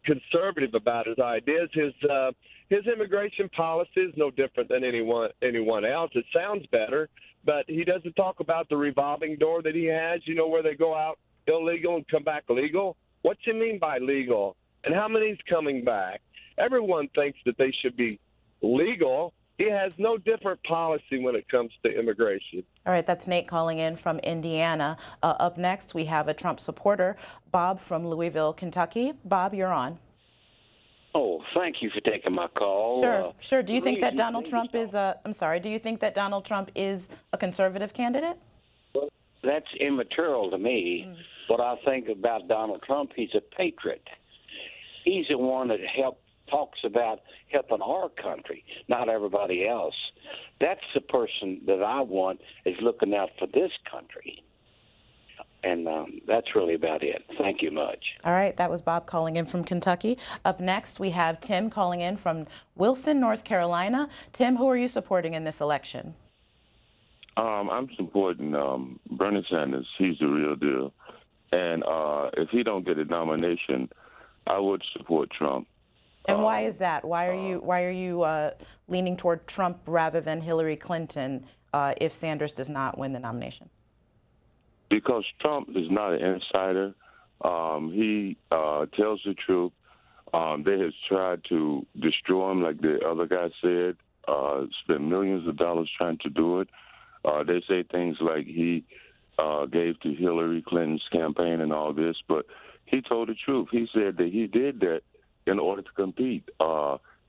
conservative about his ideas. His immigration policy is no different than anyone else. It sounds better, but he doesn't talk about the revolving door that he has, you know, where they go out illegal and come back legal. What do you mean by legal? And how many's coming back? Everyone thinks that they should be legal. He has no different policy when it comes to immigration. All right, that's Nate calling in from Indiana. Up next, we have a Trump supporter, Bob from Louisville, Kentucky. Bob, you're on. Oh, thank you for taking my call. Sure. Do you think that Donald Trump is do you think that Donald Trump is a conservative candidate? Well, that's immaterial to me. What I think about Donald Trump, he's a patriot. He's the one that talks about helping our country, not everybody else. That's the person that I want is looking out for this country. And that's really about it. Thank you much. All right, that was Bob calling in from Kentucky. Up next, we have Tim calling in from Wilson, North Carolina. Tim, who are you supporting in this election? I'm supporting Bernie Sanders. He's the real deal. And if he don't get a nomination, I would support Trump. And why is that? Why are you leaning toward Trump rather than Hillary Clinton if Sanders does not win the nomination? Because Trump is not an insider. He tells the truth. They have tried to destroy him, like the other guy said, spent millions of dollars trying to do it. They say things like he gave to Hillary Clinton's campaign and all this, but he told the truth. He said that he did that in order to compete.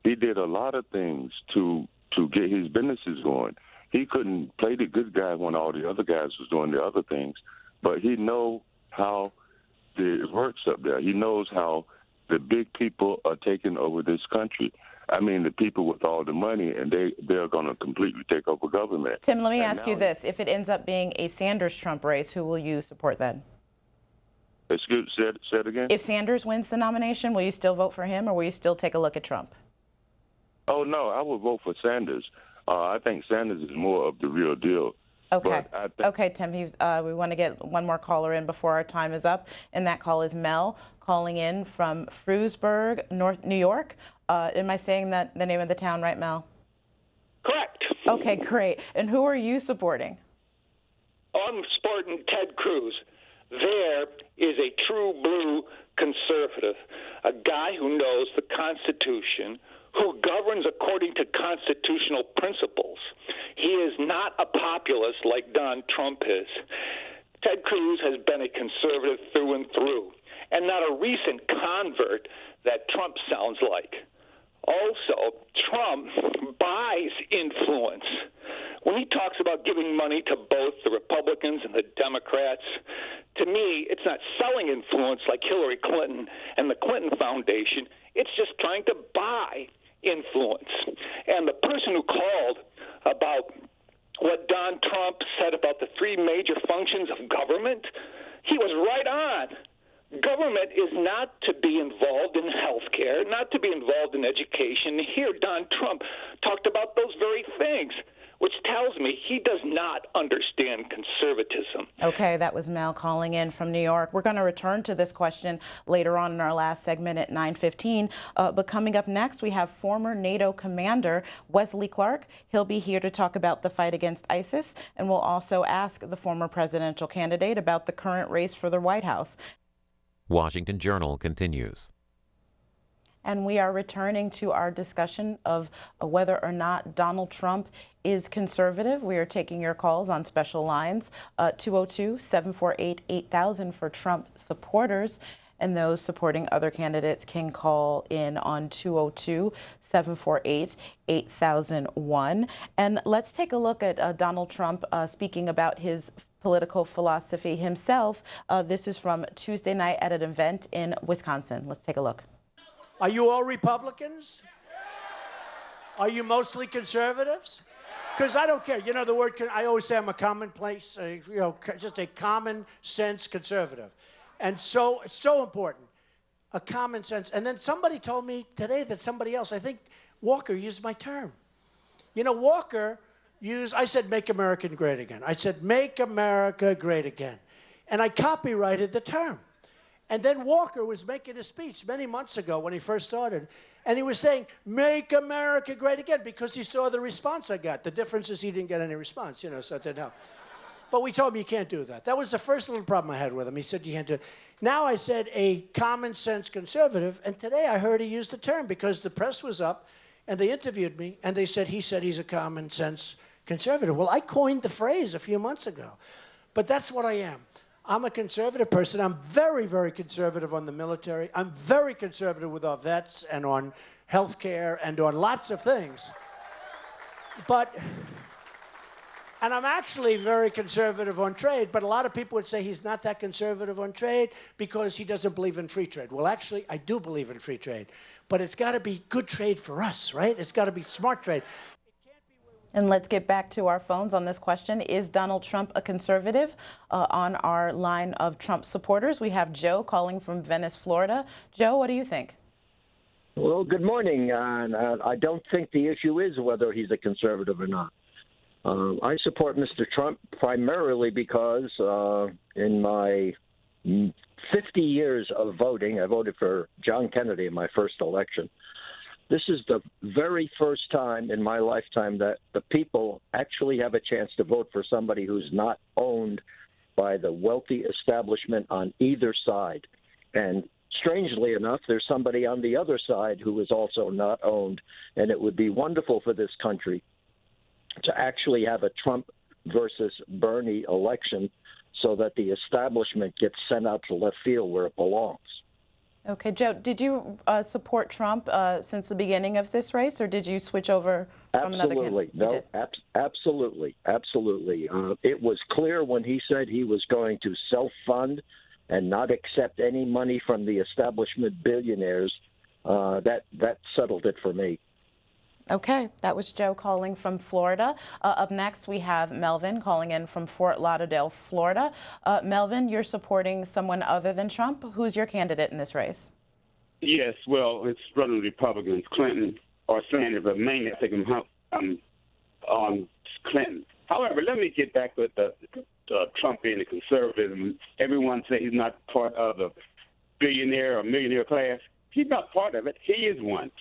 He did a lot of things to get his businesses going. He couldn't play the good guy when all the other guys was doing the other things, but he knows how it works up there. He knows how the big people are taking over this country. I mean, the people with all the money, and they're going to completely take over government. Tim, let me ask you this. If it ends up being a Sanders-Trump race, who will you support then? Excuse, say it again? If Sanders wins the nomination, will you still vote for him, or will you still take a look at Trump? Oh, no, I would vote for Sanders. I think Sanders is more of the real deal. Okay. Okay, Tim, we want to get one more caller in before our time is up, and that call is Mel, calling in from Frewsburg, New York. Am I saying that the name of the town right, Mel? Correct. Okay, great. And who are you supporting? I'm supporting Ted Cruz. There is a true blue conservative, a guy who knows the Constitution, who governs according to constitutional principles. He is not a populist like Don Trump is. Ted Cruz has been a conservative through and through, and not a recent convert that Trump sounds like. Also, Trump buys influence. When he talks about giving money to both the Republicans and the Democrats, to me, it's not selling influence like Hillary Clinton and the Clinton Foundation. It's just trying to buy influence. And the person who called about what Don Trump said about the three major functions of government, he was right on. Government is not to be involved in health care, not to be involved in education. Here, Don Trump talked about those very things, which tells me he does not understand conservatism. Okay, that was Mel calling in from New York. We're going to return to this question later on in our last segment at 9:15. But coming up next, we have former NATO commander Wesley Clark. He'll be here to talk about the fight against ISIS, and we'll also ask the former presidential candidate about the current race for the White House. Washington Journal continues. And we are returning to our discussion of whether or not Donald Trump is conservative. We are taking your calls on special lines, 202-748-8000 for Trump supporters. And those supporting other candidates can call in on 202-748-8001. And let's take a look at Donald Trump speaking about his political philosophy himself. This is from Tuesday night at an event in Wisconsin. Let's take a look. Are you all Republicans? Are you mostly conservatives? Because I don't care. You know, the word, I always say I'm a commonplace, just a common sense conservative. And so important, a common sense. And then somebody told me today that somebody else, I think Walker used my term. You know, Walker used, I said, make America great again. I said, make America great again. And I copyrighted the term. And then Walker was making a speech many months ago when he first started, and he was saying, make America great again, because he saw the response I got. The difference is he didn't get any response, so it didn't help. But we told him you can't do that. That was the first little problem I had with him. He said you can't do it. Now I said a common sense conservative, and today I heard he used the term because the press was up, and they interviewed me, and they said he's a common sense conservative. Well, I coined the phrase a few months ago, but that's what I am. I'm a conservative person. I'm very, very conservative on the military. I'm very conservative with our vets and on health care and on lots of things. And I'm actually very conservative on trade, but a lot of people would say he's not that conservative on trade because he doesn't believe in free trade. Well, actually, I do believe in free trade, but it's got to be good trade for us, right? It's got to be smart trade. And let's get back to our phones on this question. Is Donald Trump a conservative? On our line of Trump supporters, we have Joe calling from Venice, Florida. Joe, what do you think? Well, good morning. I don't think the issue is whether he's a conservative or not. I support Mr. Trump primarily because in my 50 years of voting, I voted for John Kennedy in my first election. This is the very first time in my lifetime that the people actually have a chance to vote for somebody who's not owned by the wealthy establishment on either side. And strangely enough, there's somebody on the other side who is also not owned. And it would be wonderful for this country to actually have a Trump versus Bernie election so that the establishment gets sent out to left field where it belongs. Okay, Joe, did you support Trump since the beginning of this race, or did you switch over from another candidate? No, absolutely. It was clear when he said he was going to self-fund and not accept any money from the establishment billionaires. That settled it for me. Okay, that was Joe calling from Florida. Up next, we have Melvin calling in from Fort Lauderdale, Florida. Melvin, you're supporting someone other than Trump. Who's your candidate in this race? Yes, well, it's running Republicans, Clinton or Sanders, but mainly I think I'm on Clinton. However, let me get back with the Trump being a conservative. Everyone says he's not part of the billionaire or millionaire class. He's not part of it. He is one.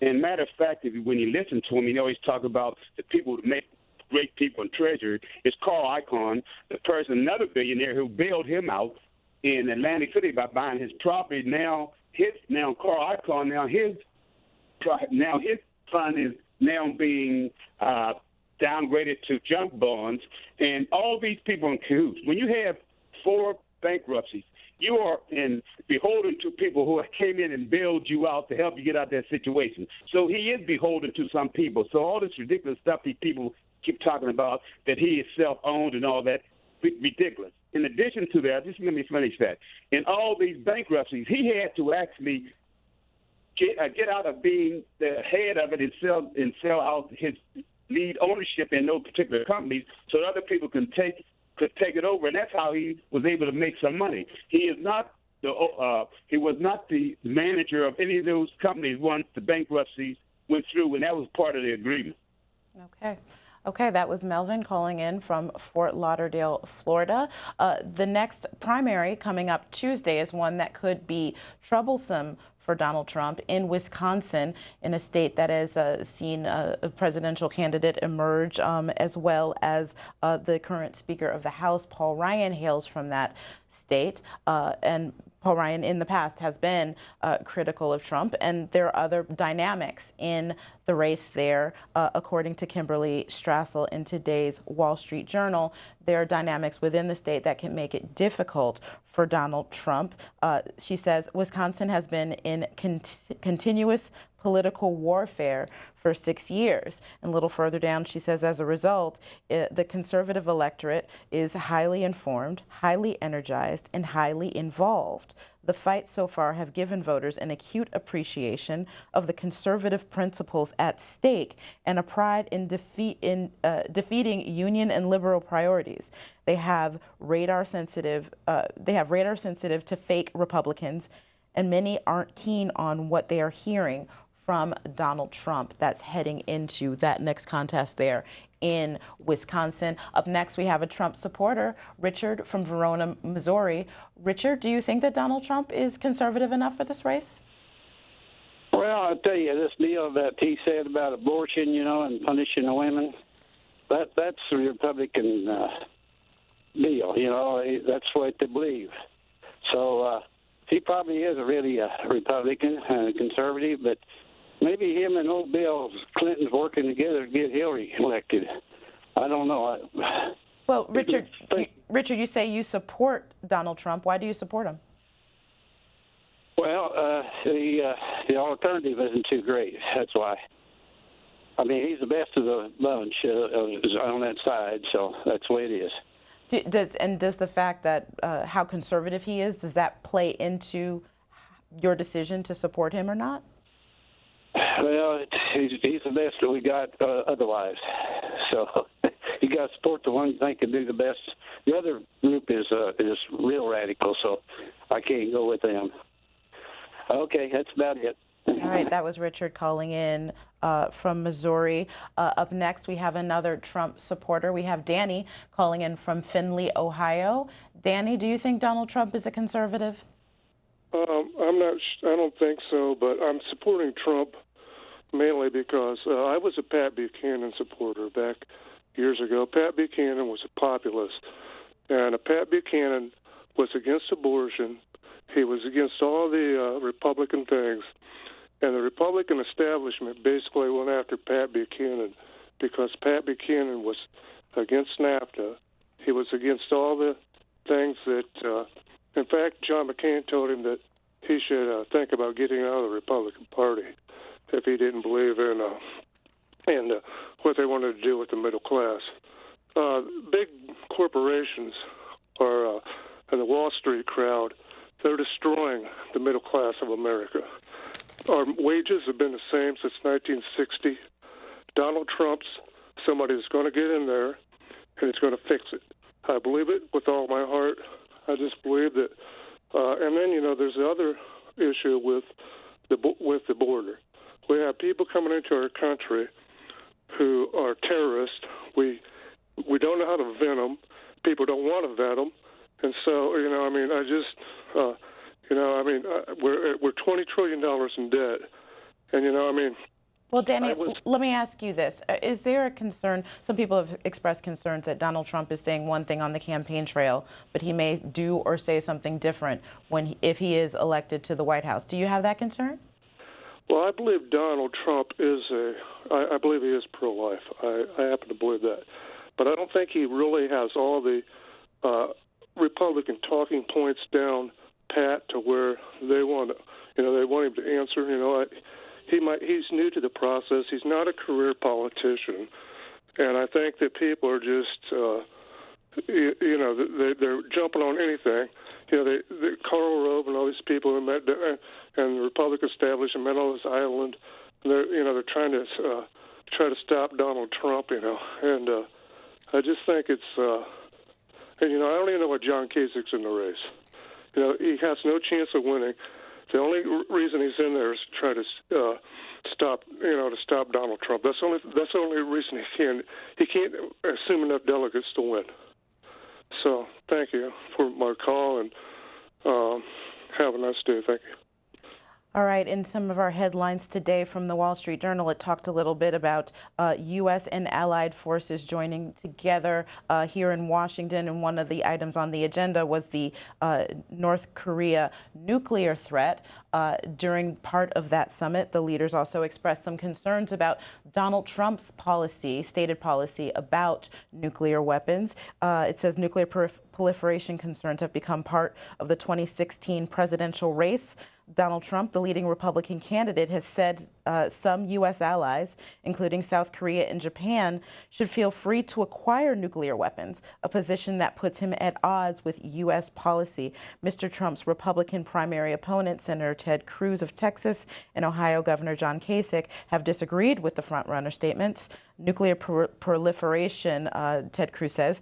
And matter of fact, when you listen to him, you always talk about the people who make great people and treasure. It's Carl Icahn, the person, another billionaire who bailed him out in Atlantic City by buying his property. Now Carl Icahn, his fund is now being downgraded to junk bonds, and all these people in cahoots. When you have 4 bankruptcies, you are beholden to people who came in and bailed you out to help you get out of that situation. So he is beholden to some people. So all this ridiculous stuff these people keep talking about, that he is self-owned and all that, ridiculous. In addition to that, just let me finish that. In all these bankruptcies, he had to actually get out of being the head of it and sell out his lead ownership in those particular companies so that other people could take it over, and that's how he was able to make some money. He was not the manager of any of those companies once the bankruptcies went through, and that was part of the agreement. Okay, that was Melvin calling in from Fort Lauderdale, Florida. The next primary coming up Tuesday is one that could be troublesome for Donald Trump in Wisconsin, in a state that has seen a presidential candidate emerge, as well as the current Speaker of the House, Paul Ryan, hails from that state. And Paul Ryan in the past has been critical of Trump, and there are other dynamics in the race there. According to Kimberly Strassel in today's Wall Street Journal, there are dynamics within the state that can make it difficult for Donald Trump. She says Wisconsin has been in continuous political warfare for 6 years. And a little further down, she says, as a result, the conservative electorate is highly informed, highly energized, and highly involved. The fights so far have given voters an acute appreciation of the conservative principles at stake and a pride in defeating union and liberal priorities. They have radar sensitive to fake Republicans, and many aren't keen on what they are hearing from Donald Trump. That's heading into that next contest there in Wisconsin. Up next, we have a Trump supporter, Richard from Verona, Missouri. Richard, do you think that Donald Trump is conservative enough for this race? Well, I'll tell you, this deal that he said about abortion, and punishing the women, that's a Republican deal, that's what they believe. So he probably is really a Republican, conservative, but maybe him and old Bill Clinton's working together to get Hillary elected. I don't know. Well, Richard, you say you support Donald Trump. Why do you support him? Well, the alternative isn't too great. That's why. I mean, he's the best of the bunch on that side, so that's the way it is. Does the fact that how conservative he is, does that play into your decision to support him or not? Well, he's the best that we got otherwise. So you got to support the one you think can do the best. The other group is real radical, so I can't go with them. Okay, that's about it. All right, that was Richard calling in from Missouri. Up next, we have another Trump supporter. We have Danny calling in from Findlay, Ohio. Danny, do you think Donald Trump is a conservative? I don't think so, but I'm supporting Trump mainly because I was a Pat Buchanan supporter back years ago. Pat Buchanan was a populist, and Pat Buchanan was against abortion. He was against all the Republican things, and the Republican establishment basically went after Pat Buchanan because Pat Buchanan was against NAFTA. He was against all the things that, in fact, John McCain told him that he should think about getting out of the Republican Party if he didn't believe in what they wanted to do with the middle class. Big corporations are, and the Wall Street crowd, they're destroying the middle class of America. Our wages have been the same since 1960. Donald Trump's somebody that's going to get in there and it's going to fix it. I believe it with all my heart. I just believe that. And then, there's the other issue with the border. We have people coming into our country who are terrorists. We don't know how to vet them. People don't want to vet them. And so, we're $20 trillion in debt. And, Well, Danny, let me ask you this. Is there a concern? Some people have expressed concerns that Donald Trump is saying one thing on the campaign trail, but he may do or say something different if he is elected to the White House. Do you have that concern? Well, I believe Donald Trump I believe he is pro-life. I happen to believe that. But I don't think he really has all the Republican talking points down pat to where they want him to answer. He's new to the process. He's not a career politician. And I think that people are just, they're jumping on anything. Karl Rove and all these people who met, and the Republican establishment met on this island. They're trying to stop Donald Trump. And I just think it's, I don't even know why John Kasich's in the race. He has no chance of winning. The only reason he's in there is to try to stop Donald Trump. That's the only reason he can. He can't assume enough delegates to win. So thank you for my call, and have a nice day. Thank you. All right, in some of our headlines today from the Wall Street Journal, it talked a little bit about U.S. and allied forces joining together here in Washington, and one of the items on the agenda was the North Korea nuclear threat. During part of that summit, the leaders also expressed some concerns about Donald Trump's stated policy about nuclear weapons. It says nuclear proliferation concerns have become part of the 2016 presidential race. Donald Trump, the leading Republican candidate, has said some U.S. allies, including South Korea and Japan, should feel free to acquire nuclear weapons, a position that puts him at odds with U.S. policy. Mr. Trump's Republican primary opponent, Senator Ted Cruz of Texas, and Ohio Governor John Kasich have disagreed with the frontrunner statements. Nuclear proliferation, Ted Cruz says,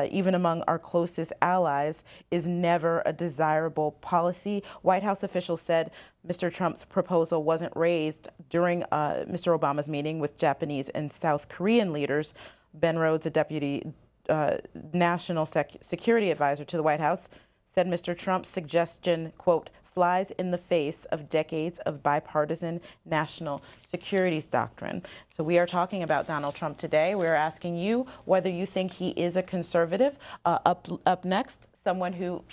even among our closest allies, is never a desirable policy. White House officials said Mr. Trump's proposal wasn't raised during Mr. Obama's meeting with Japanese and South Korean leaders. Ben Rhodes, a deputy national security advisor to the White House, said Mr. Trump's suggestion, quote, flies in the face of decades of bipartisan national security doctrine. So we are talking about Donald Trump today. We're asking you whether you think he is a conservative. Up next, someone who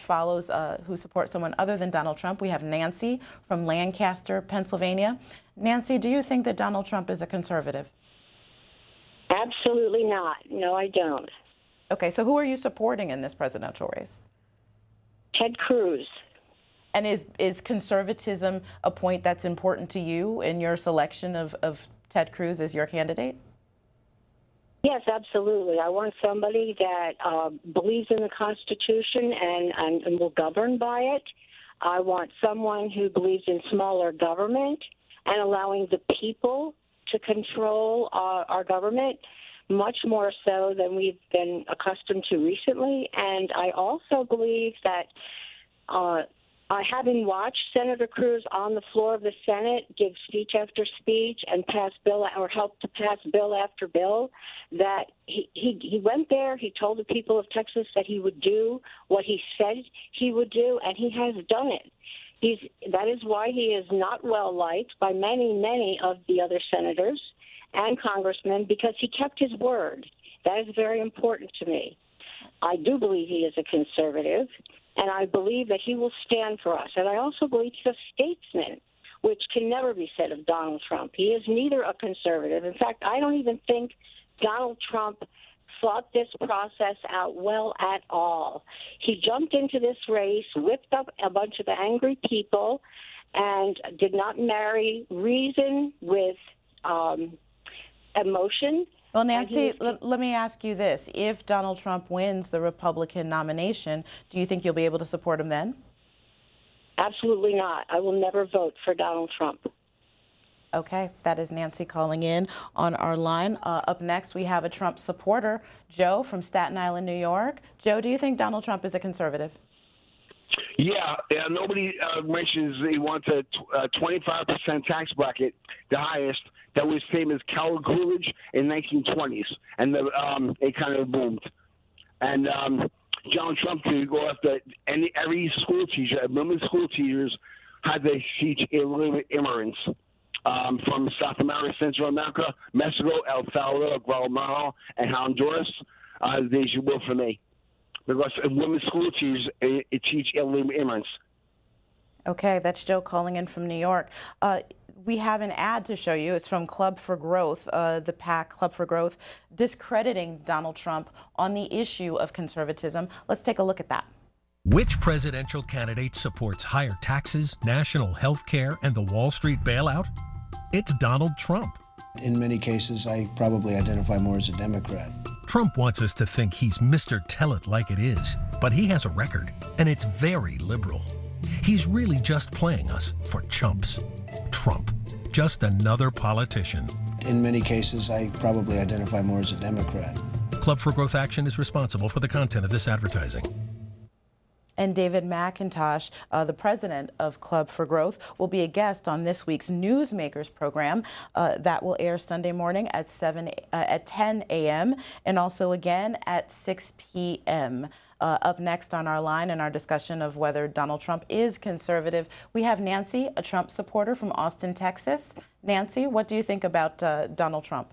supports someone other than Donald Trump. We have Nancy from Lancaster, Pennsylvania. Nancy, do you think that Donald Trump is a conservative? Absolutely not. No, I don't. Okay, so who are you supporting in this presidential race? Ted Cruz. And is conservatism a point that's important to you in your selection of Ted Cruz as your candidate? Yes, absolutely. I want somebody that believes in the Constitution and will govern by it. I want someone who believes in smaller government and allowing the people to control our government, much more so than we've been accustomed to recently. And I also believe that having watched Senator Cruz on the floor of the Senate give speech after speech and pass bill or help to pass bill after bill, that he went there, he told the people of Texas that he would do what he said he would do, and he has done it. That is why he is not well liked by many of the other senators and congressmen, because he kept his word. That is very important to me. I do believe he is a conservative, and I believe that he will stand for us. And I also believe he's a statesman, which can never be said of Donald Trump. He is neither a conservative. In fact, I don't even think Donald Trump thought this process out well at all. He jumped into this race, whipped up a bunch of angry people, and did not marry reason with emotion. Well, Nancy, let me ask you this. If Donald Trump wins the Republican nomination, do you think you'll be able to support him then? Absolutely not. I will never vote for Donald Trump. Okay, that is Nancy calling in on our line. Up next, we have a Trump supporter, Joe from Staten Island, New York. Joe, do you think Donald Trump is a conservative? Yeah, nobody mentions he wants a 25% tax bracket, the highest. That was same as Cal Coolidge in 1920s, and it kind of boomed. And Donald Trump could go after every school teacher. Women school teachers had to teach illegal immigrants from South America, Central America, Mexico, El Salvador, Guatemala, and Honduras. They should work for me. Because women school teachers teach illegal immigrants. Okay, that's Joe calling in from New York. We have an ad to show you. It's from Club for Growth, the PAC, Club for Growth, discrediting Donald Trump on the issue of conservatism. Let's take a look at that. Which presidential candidate supports higher taxes, national health care, and the Wall Street bailout? It's Donald Trump. In many cases, I probably identify more as a Democrat. Trump wants us to think he's Mr. Tell It Like It Is, but he has a record, and it's very liberal. He's really just playing us for chumps. Trump, just another politician. In many cases, I probably identify more as a Democrat. Club for Growth Action is responsible for the content of this advertising. And David McIntosh, the president of Club for Growth, will be a guest on this week's Newsmakers program that will air Sunday morning at 10 a.m. and also again at 6 p.m. Up next on our line in our discussion of whether Donald Trump is conservative, we have Nancy, a Trump supporter from Austin, Texas. Nancy, what do you think about Donald Trump?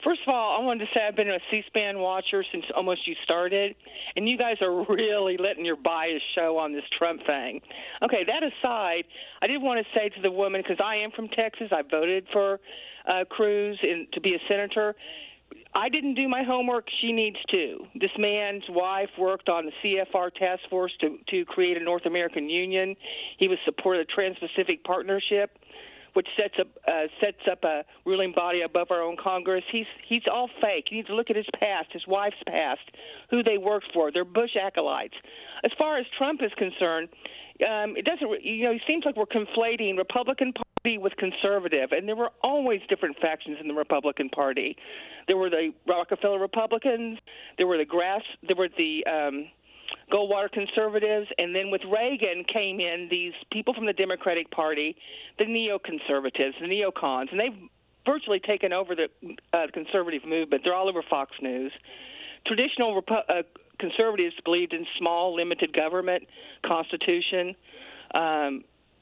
First of all, I wanted to say I've been a C-SPAN watcher since almost you started, and you guys are really letting your bias show on this Trump thing. Okay, that aside, I did want to say to the woman, because I am from Texas, I voted for Cruz to be a senator. I didn't do my homework. She needs to. This man's wife worked on the CFR task force to create a North American Union. He was supported the Trans-Pacific Partnership, which sets up a ruling body above our own Congress. He's all fake. You need to look at his past, his wife's past, who they worked for. They're Bush acolytes. As far as Trump is concerned, it doesn't. It seems like we're conflating Republican Party with conservative, and there were always different factions in the Republican Party. There were the Rockefeller Republicans. There were the Goldwater conservatives, and then with Reagan came in these people from the Democratic Party, the neoconservatives, the neocons, and they've virtually taken over the conservative movement. They're all over Fox News. Traditional conservatives believed in small, limited government, Constitution.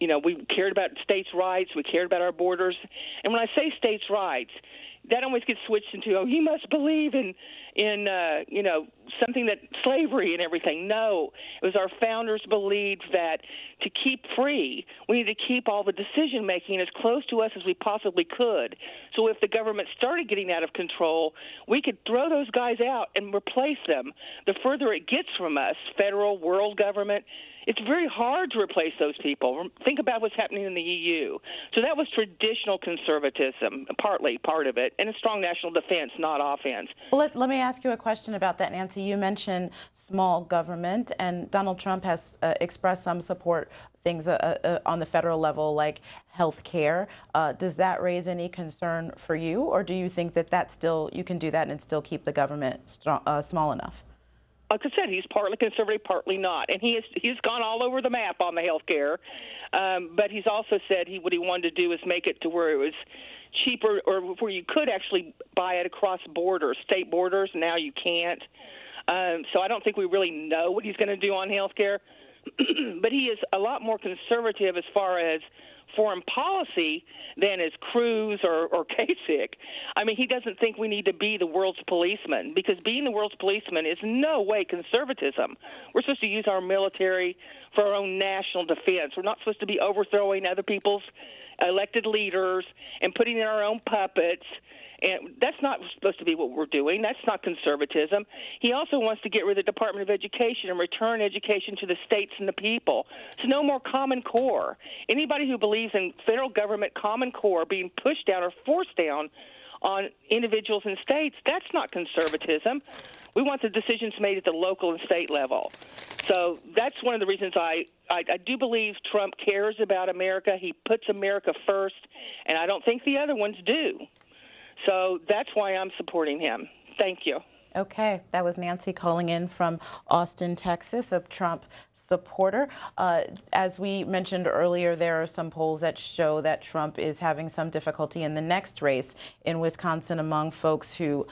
We cared about states' rights. We cared about our borders. And when I say states' rights, that always gets switched into, you must believe in something that slavery and everything. No, it was our founders believed that to keep free, we need to keep all the decision making as close to us as we possibly could. So if the government started getting out of control, we could throw those guys out and replace them. The further it gets from us, federal, world government, it's very hard to replace those people. Think about what's happening in the EU. So that was traditional conservatism, part of it, and a strong national defense, not offense. Well, let me ask you a question about that, Nancy. You mentioned small government, and Donald Trump has expressed some support things on the federal level like health care. Does that raise any concern for you, or do you think that still you can do that and still keep the government small enough? Like I said, he's partly conservative, partly not, and he's gone all over the map on the health care. But he's also said what he wanted to do is make it to where it was cheaper, or where you could actually buy it across borders, state borders. Now you can't. So I don't think we really know what he's going to do on health care. But he is a lot more conservative as far as foreign policy than is Cruz or Kasich. I mean, he doesn't think we need to be the world's policeman, because being the world's policeman is no way conservatism. We're supposed to use our military for our own national defense. We're not supposed to be overthrowing other people's elected leaders and putting in our own puppets. And that's not supposed to be what we're doing. That's not conservatism. He also wants to get rid of the Department of Education and return education to the states and the people. So no more Common Core. Anybody who believes in federal government Common Core being pushed down or forced down on individuals and states, that's not conservatism. We want the decisions made at the local and state level. So that's one of the reasons I do believe Trump cares about America. He puts America first, and I don't think the other ones do. So that's why I'm supporting him. Thank you. Okay, that was Nancy calling in from Austin, Texas, a Trump supporter. As we mentioned earlier, there are some polls that show that Trump is having some difficulty in the next race in Wisconsin among folks who,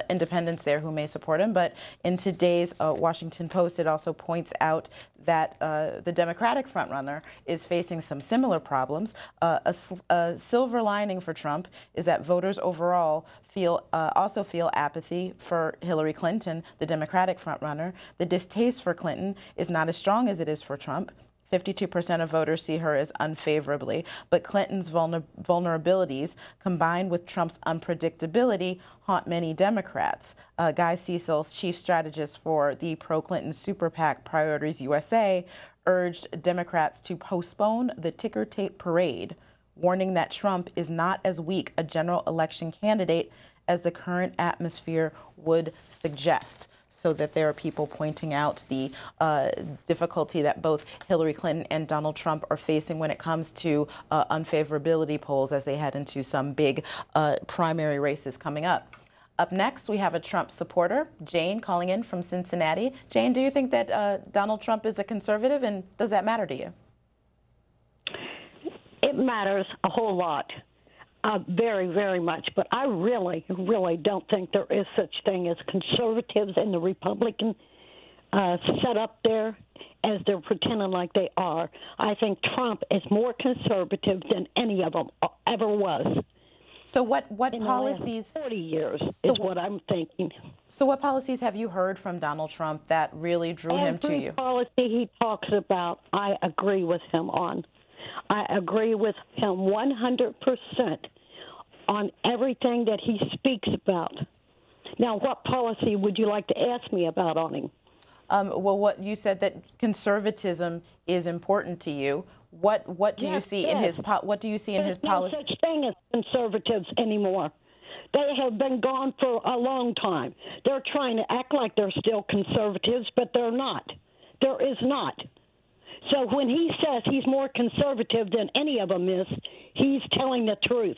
independents there who may support him. But in today's Washington Post, it also points out that the Democratic frontrunner is facing some similar problems. A silver lining for Trump is that voters overall also feel apathy for Hillary Clinton, the Democratic frontrunner. The distaste for Clinton is not as strong as it is for Trump. 52% of voters see her as unfavorably, but Clinton's vulnerabilities combined with Trump's unpredictability haunt many Democrats. Guy Cecil, chief strategist for the pro-Clinton super PAC Priorities USA, urged Democrats to postpone the ticker tape parade, warning that Trump is not as weak a general election candidate as the current atmosphere would suggest. So that there are people pointing out the difficulty that both Hillary Clinton and Donald Trump are facing when it comes to unfavorability polls as they head into some big primary races coming up. Up next, we have a Trump supporter, Jane, calling in from Cincinnati. Jane, do you think that Donald Trump is a conservative, and does that matter to you? It matters a whole lot. Very, very much. But I really, really don't think there is such thing as conservatives in the Republican set up there as they're pretending like they are. I think Trump is more conservative than any of them ever was. So what in policies? The last 40 years is what I'm thinking. So what policies have you heard from Donald Trump that really drew him to you? Every policy he talks about, I agree with him on. I agree with him 100% on everything that he speaks about. Now, what policy would you like to ask me about on him? Well, what you said that conservatism is important to you. What do you see in his what do you see in his policy? There's no such thing as conservatives anymore. They have been gone for a long time. They're trying to act like they're still conservatives, but they're not. There is not. So when he says he's more conservative than any of them is, he's telling the truth.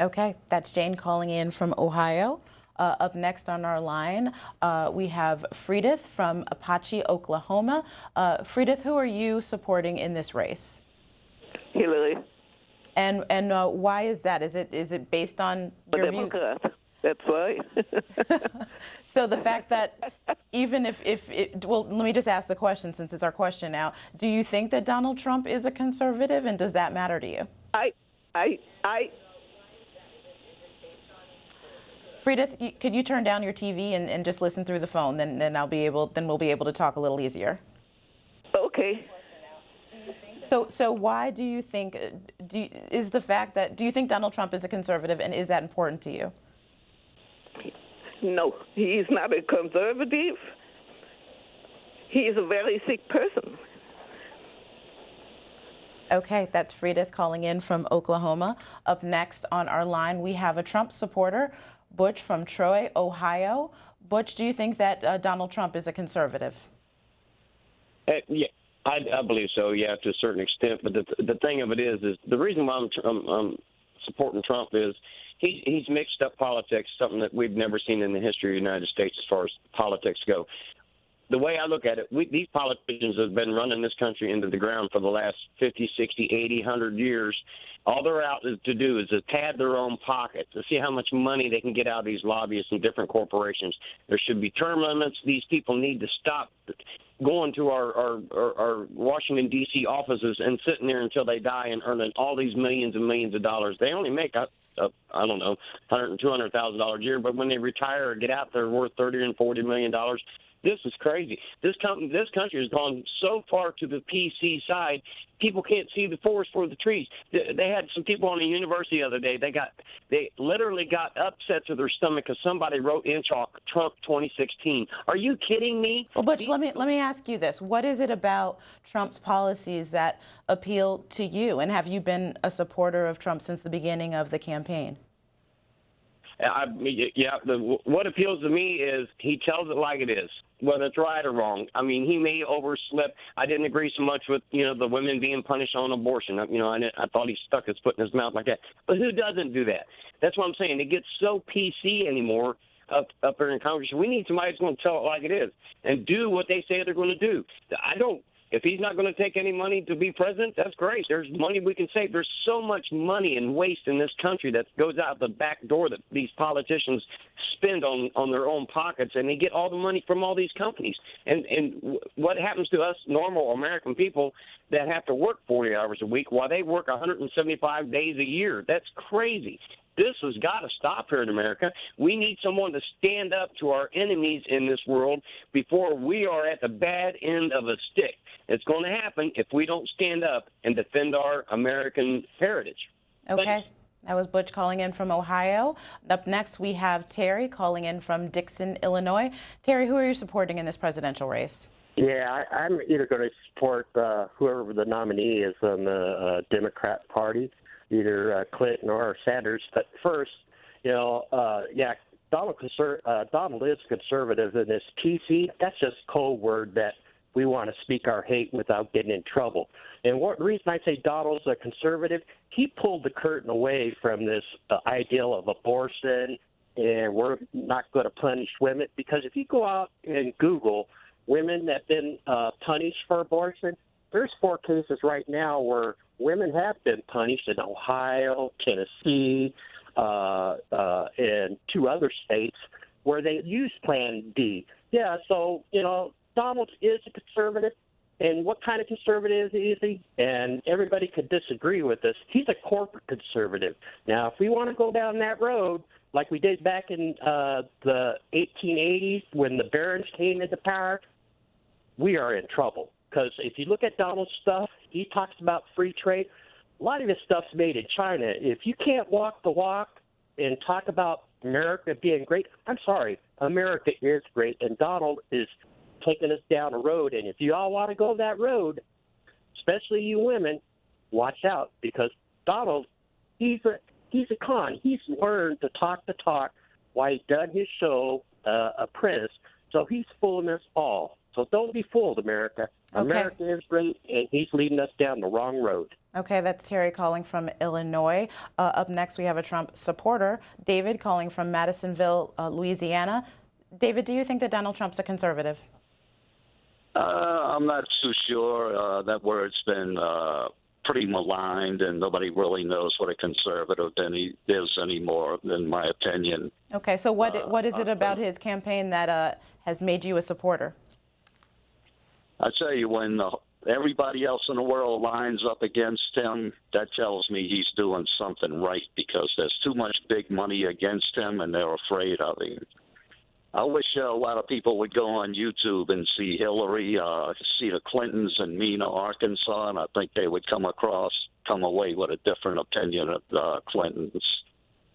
Okay, that's Jane calling in from Ohio. Up next on our line, we have Freedith from Apache, Oklahoma. Freedith, who are you supporting in this race? Hillary. And why is that? Is it based on your views? That's right. So the fact that even if well, let me just ask the question since it's our question now. Do you think that Donald Trump is a conservative, and does that matter to you? Freedith, could you turn down your TV and just listen through the phone? Then we'll be able to talk a little easier. Okay. So why do you think do you think Donald Trump is a conservative, and is that important to you? No, he is not a conservative. He is a very sick person. Okay, that's Freedith calling in from Oklahoma. Up next on our line, we have a Trump supporter, Butch from Troy, Ohio. Butch, do you think that Donald Trump is a conservative? Yeah, I believe so, yeah, to a certain extent. But the thing of it is the reason why I'm supporting Trump is he's mixed up politics, something that we've never seen in the history of the United States as far as politics go. The way I look at it, these politicians have been running this country into the ground for the last 50, 60, 80, 100 years. All they're out to do is to pad their own pockets, to see how much money they can get out of these lobbyists and different corporations. There should be term limits. These people need to stop going to our Washington, D.C. offices and sitting there until they die and earning all these millions and millions of dollars. They only make, I don't know, $100,000 and $200,000 a year, but when they retire or get out, they're worth $30 and $40 million. This is crazy. This country has gone so far to the PC side, people can't see the forest for the trees. They had some people on the university the other day. They literally got upset to their stomach because somebody wrote in chalk Trump 2016. Are you kidding me? Well, Butch, let me ask you this: what is it about Trump's policies that appeal to you? And have you been a supporter of Trump since the beginning of the campaign? What appeals to me is he tells it like it is, whether it's right or wrong. I mean, he may overslip. I didn't agree so much with, the women being punished on abortion. I thought he stuck his foot in his mouth like that. But who doesn't do that? That's what I'm saying. It gets so PC anymore up there in Congress. We need somebody who's going to tell it like it is and do what they say they're going to do. If he's not going to take any money to be president, that's great. There's money we can save. There's so much money and waste in this country that goes out the back door that these politicians spend on their own pockets, and they get all the money from all these companies. And what happens to us normal American people that have to work 40 hours a week while they work 175 days a year? That's crazy. This has got to stop here in America. We need someone to stand up to our enemies in this world before we are at the bad end of a stick. It's going to happen if we don't stand up and defend our American heritage. Okay. That was Butch calling in from Ohio. Up next, we have Terry calling in from Dixon, Illinois. Terry, who are you supporting in this presidential race? Yeah, I'm either going to support whoever the nominee is on the Democrat Party, either Clinton or Sanders. But first, Donald is conservative, and this PC, that's just code word that we want to speak our hate without getting in trouble. And the reason I say Donald's a conservative, he pulled the curtain away from this ideal of abortion, and we're not going to punish women. Because if you go out and Google women that have been punished for abortion, there's 4 cases right now where women have been punished in Ohio, Tennessee, and 2 other states where they use Plan D. Yeah, so, Donald is a conservative, and what kind of conservative is he? And everybody could disagree with this. He's a corporate conservative. Now, if we want to go down that road, like we did back in the 1880s when the barons came into power, we are in trouble. Because if you look at Donald's stuff, he talks about free trade. A lot of his stuff's made in China. If you can't walk the walk and talk about America being great, I'm sorry, America is great, and Donald is taking us down a road. And if you all want to go that road, especially you women, watch out, because Donald, he's a con. He's learned to talk the talk while he's done his show, Apprentice. So he's fooling us all. So don't be fooled, America. Okay. America is great, and he's leading us down the wrong road. Okay, that's Terry calling from Illinois. Up next, we have a Trump supporter, David calling from Madisonville, Louisiana. David, do you think that Donald Trump's a conservative? I'm not too sure. That word's been pretty maligned, and nobody really knows what a conservative is anymore, in my opinion. Okay, so what is it about his campaign that has made you a supporter? I tell you, when everybody else in the world lines up against him, that tells me he's doing something right, because there's too much big money against him, and they're afraid of him. I wish a lot of people would go on YouTube and see Hillary, see the Clintons in Mena, Arkansas, and I think they would come away with a different opinion of the Clintons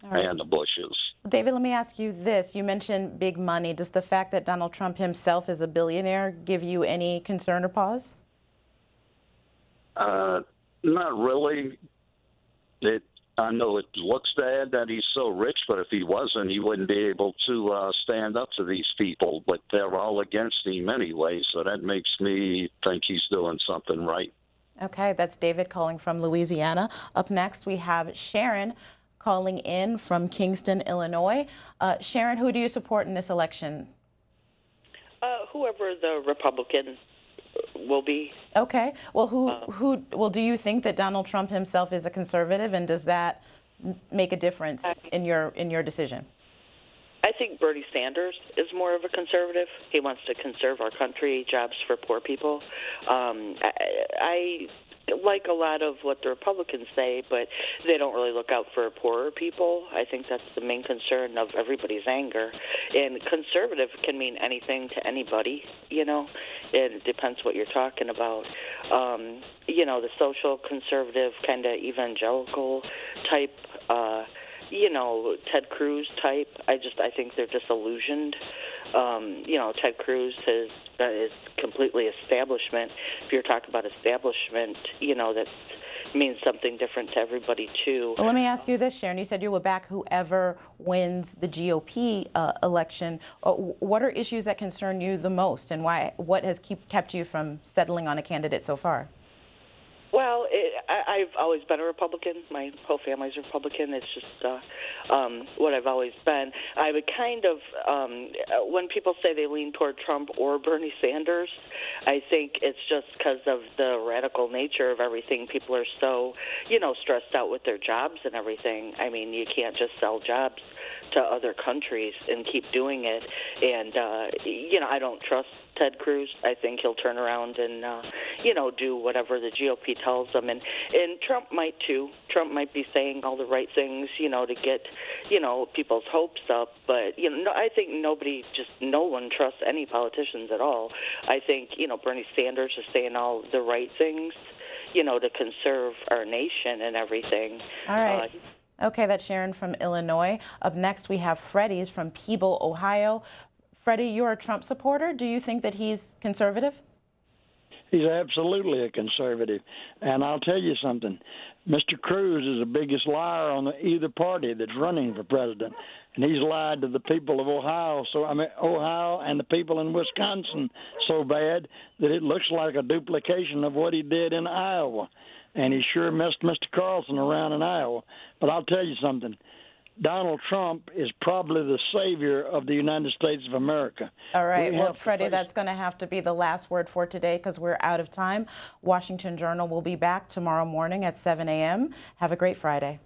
and the Bushes. David, let me ask you this. You mentioned big money. Does the fact that Donald Trump himself is a billionaire give you any concern or pause? Not really. I know it looks bad that he's so rich, but if he wasn't, he wouldn't be able to stand up to these people. But they're all against him anyway, so that makes me think he's doing something right. Okay, that's David calling from Louisiana. Up next, we have Sharon calling in from Kingston, Illinois. Sharon, who do you support in this election? Whoever the Republican will be. Okay. Well, do you think that Donald Trump himself is a conservative, and does that make a difference in your decision? I think Bernie Sanders is more of a conservative. He wants to conserve our country, jobs for poor people. I like a lot of what the Republicans say, but they don't really look out for poorer people. I think that's the main concern of everybody's anger. And conservative can mean anything to anybody, It depends what you're talking about. The social conservative, kind of evangelical type, Ted Cruz type. I think they're disillusioned. Ted Cruz is completely establishment. If you're talking about establishment, that's means something different to everybody too. Well, let me ask you this, Sharon. You said you will back whoever wins the GOP election. What are issues that concern you the most, and why? What has kept you from settling on a candidate so far? Well, I've always been a Republican. My whole family's Republican. It's just what I've always been. I would kind of, when people say they lean toward Trump or Bernie Sanders, I think it's just because of the radical nature of everything. People are so, stressed out with their jobs and everything. I mean, you can't just sell jobs to other countries and keep doing it. And, I don't trust Ted Cruz. I think he'll turn around and, do whatever the GOP tells him. And Trump might, too. Trump might be saying all the right things, to get, people's hopes up. But, I think no one trusts any politicians at all. I think, Bernie Sanders is saying all the right things, to conserve our nation and everything. All right. Okay, that's Sharon from Illinois. Up next, we have Freddie's from Peeble, Ohio. Freddie, you're a Trump supporter. Do you think that he's conservative? He's absolutely a conservative. And I'll tell you something. Mr. Cruz is the biggest liar on either party that's running for president. And he's lied to the people of Ohio, Ohio and the people in Wisconsin so bad that it looks like a duplication of what he did in Iowa. And he sure messed Mr. Carlson around in Iowa. But I'll tell you something. Donald Trump is probably the savior of the United States of America. All right. Well, Freddie, that's going to have to be the last word for today because we're out of time. Washington Journal will be back tomorrow morning at 7 a.m. Have a great Friday.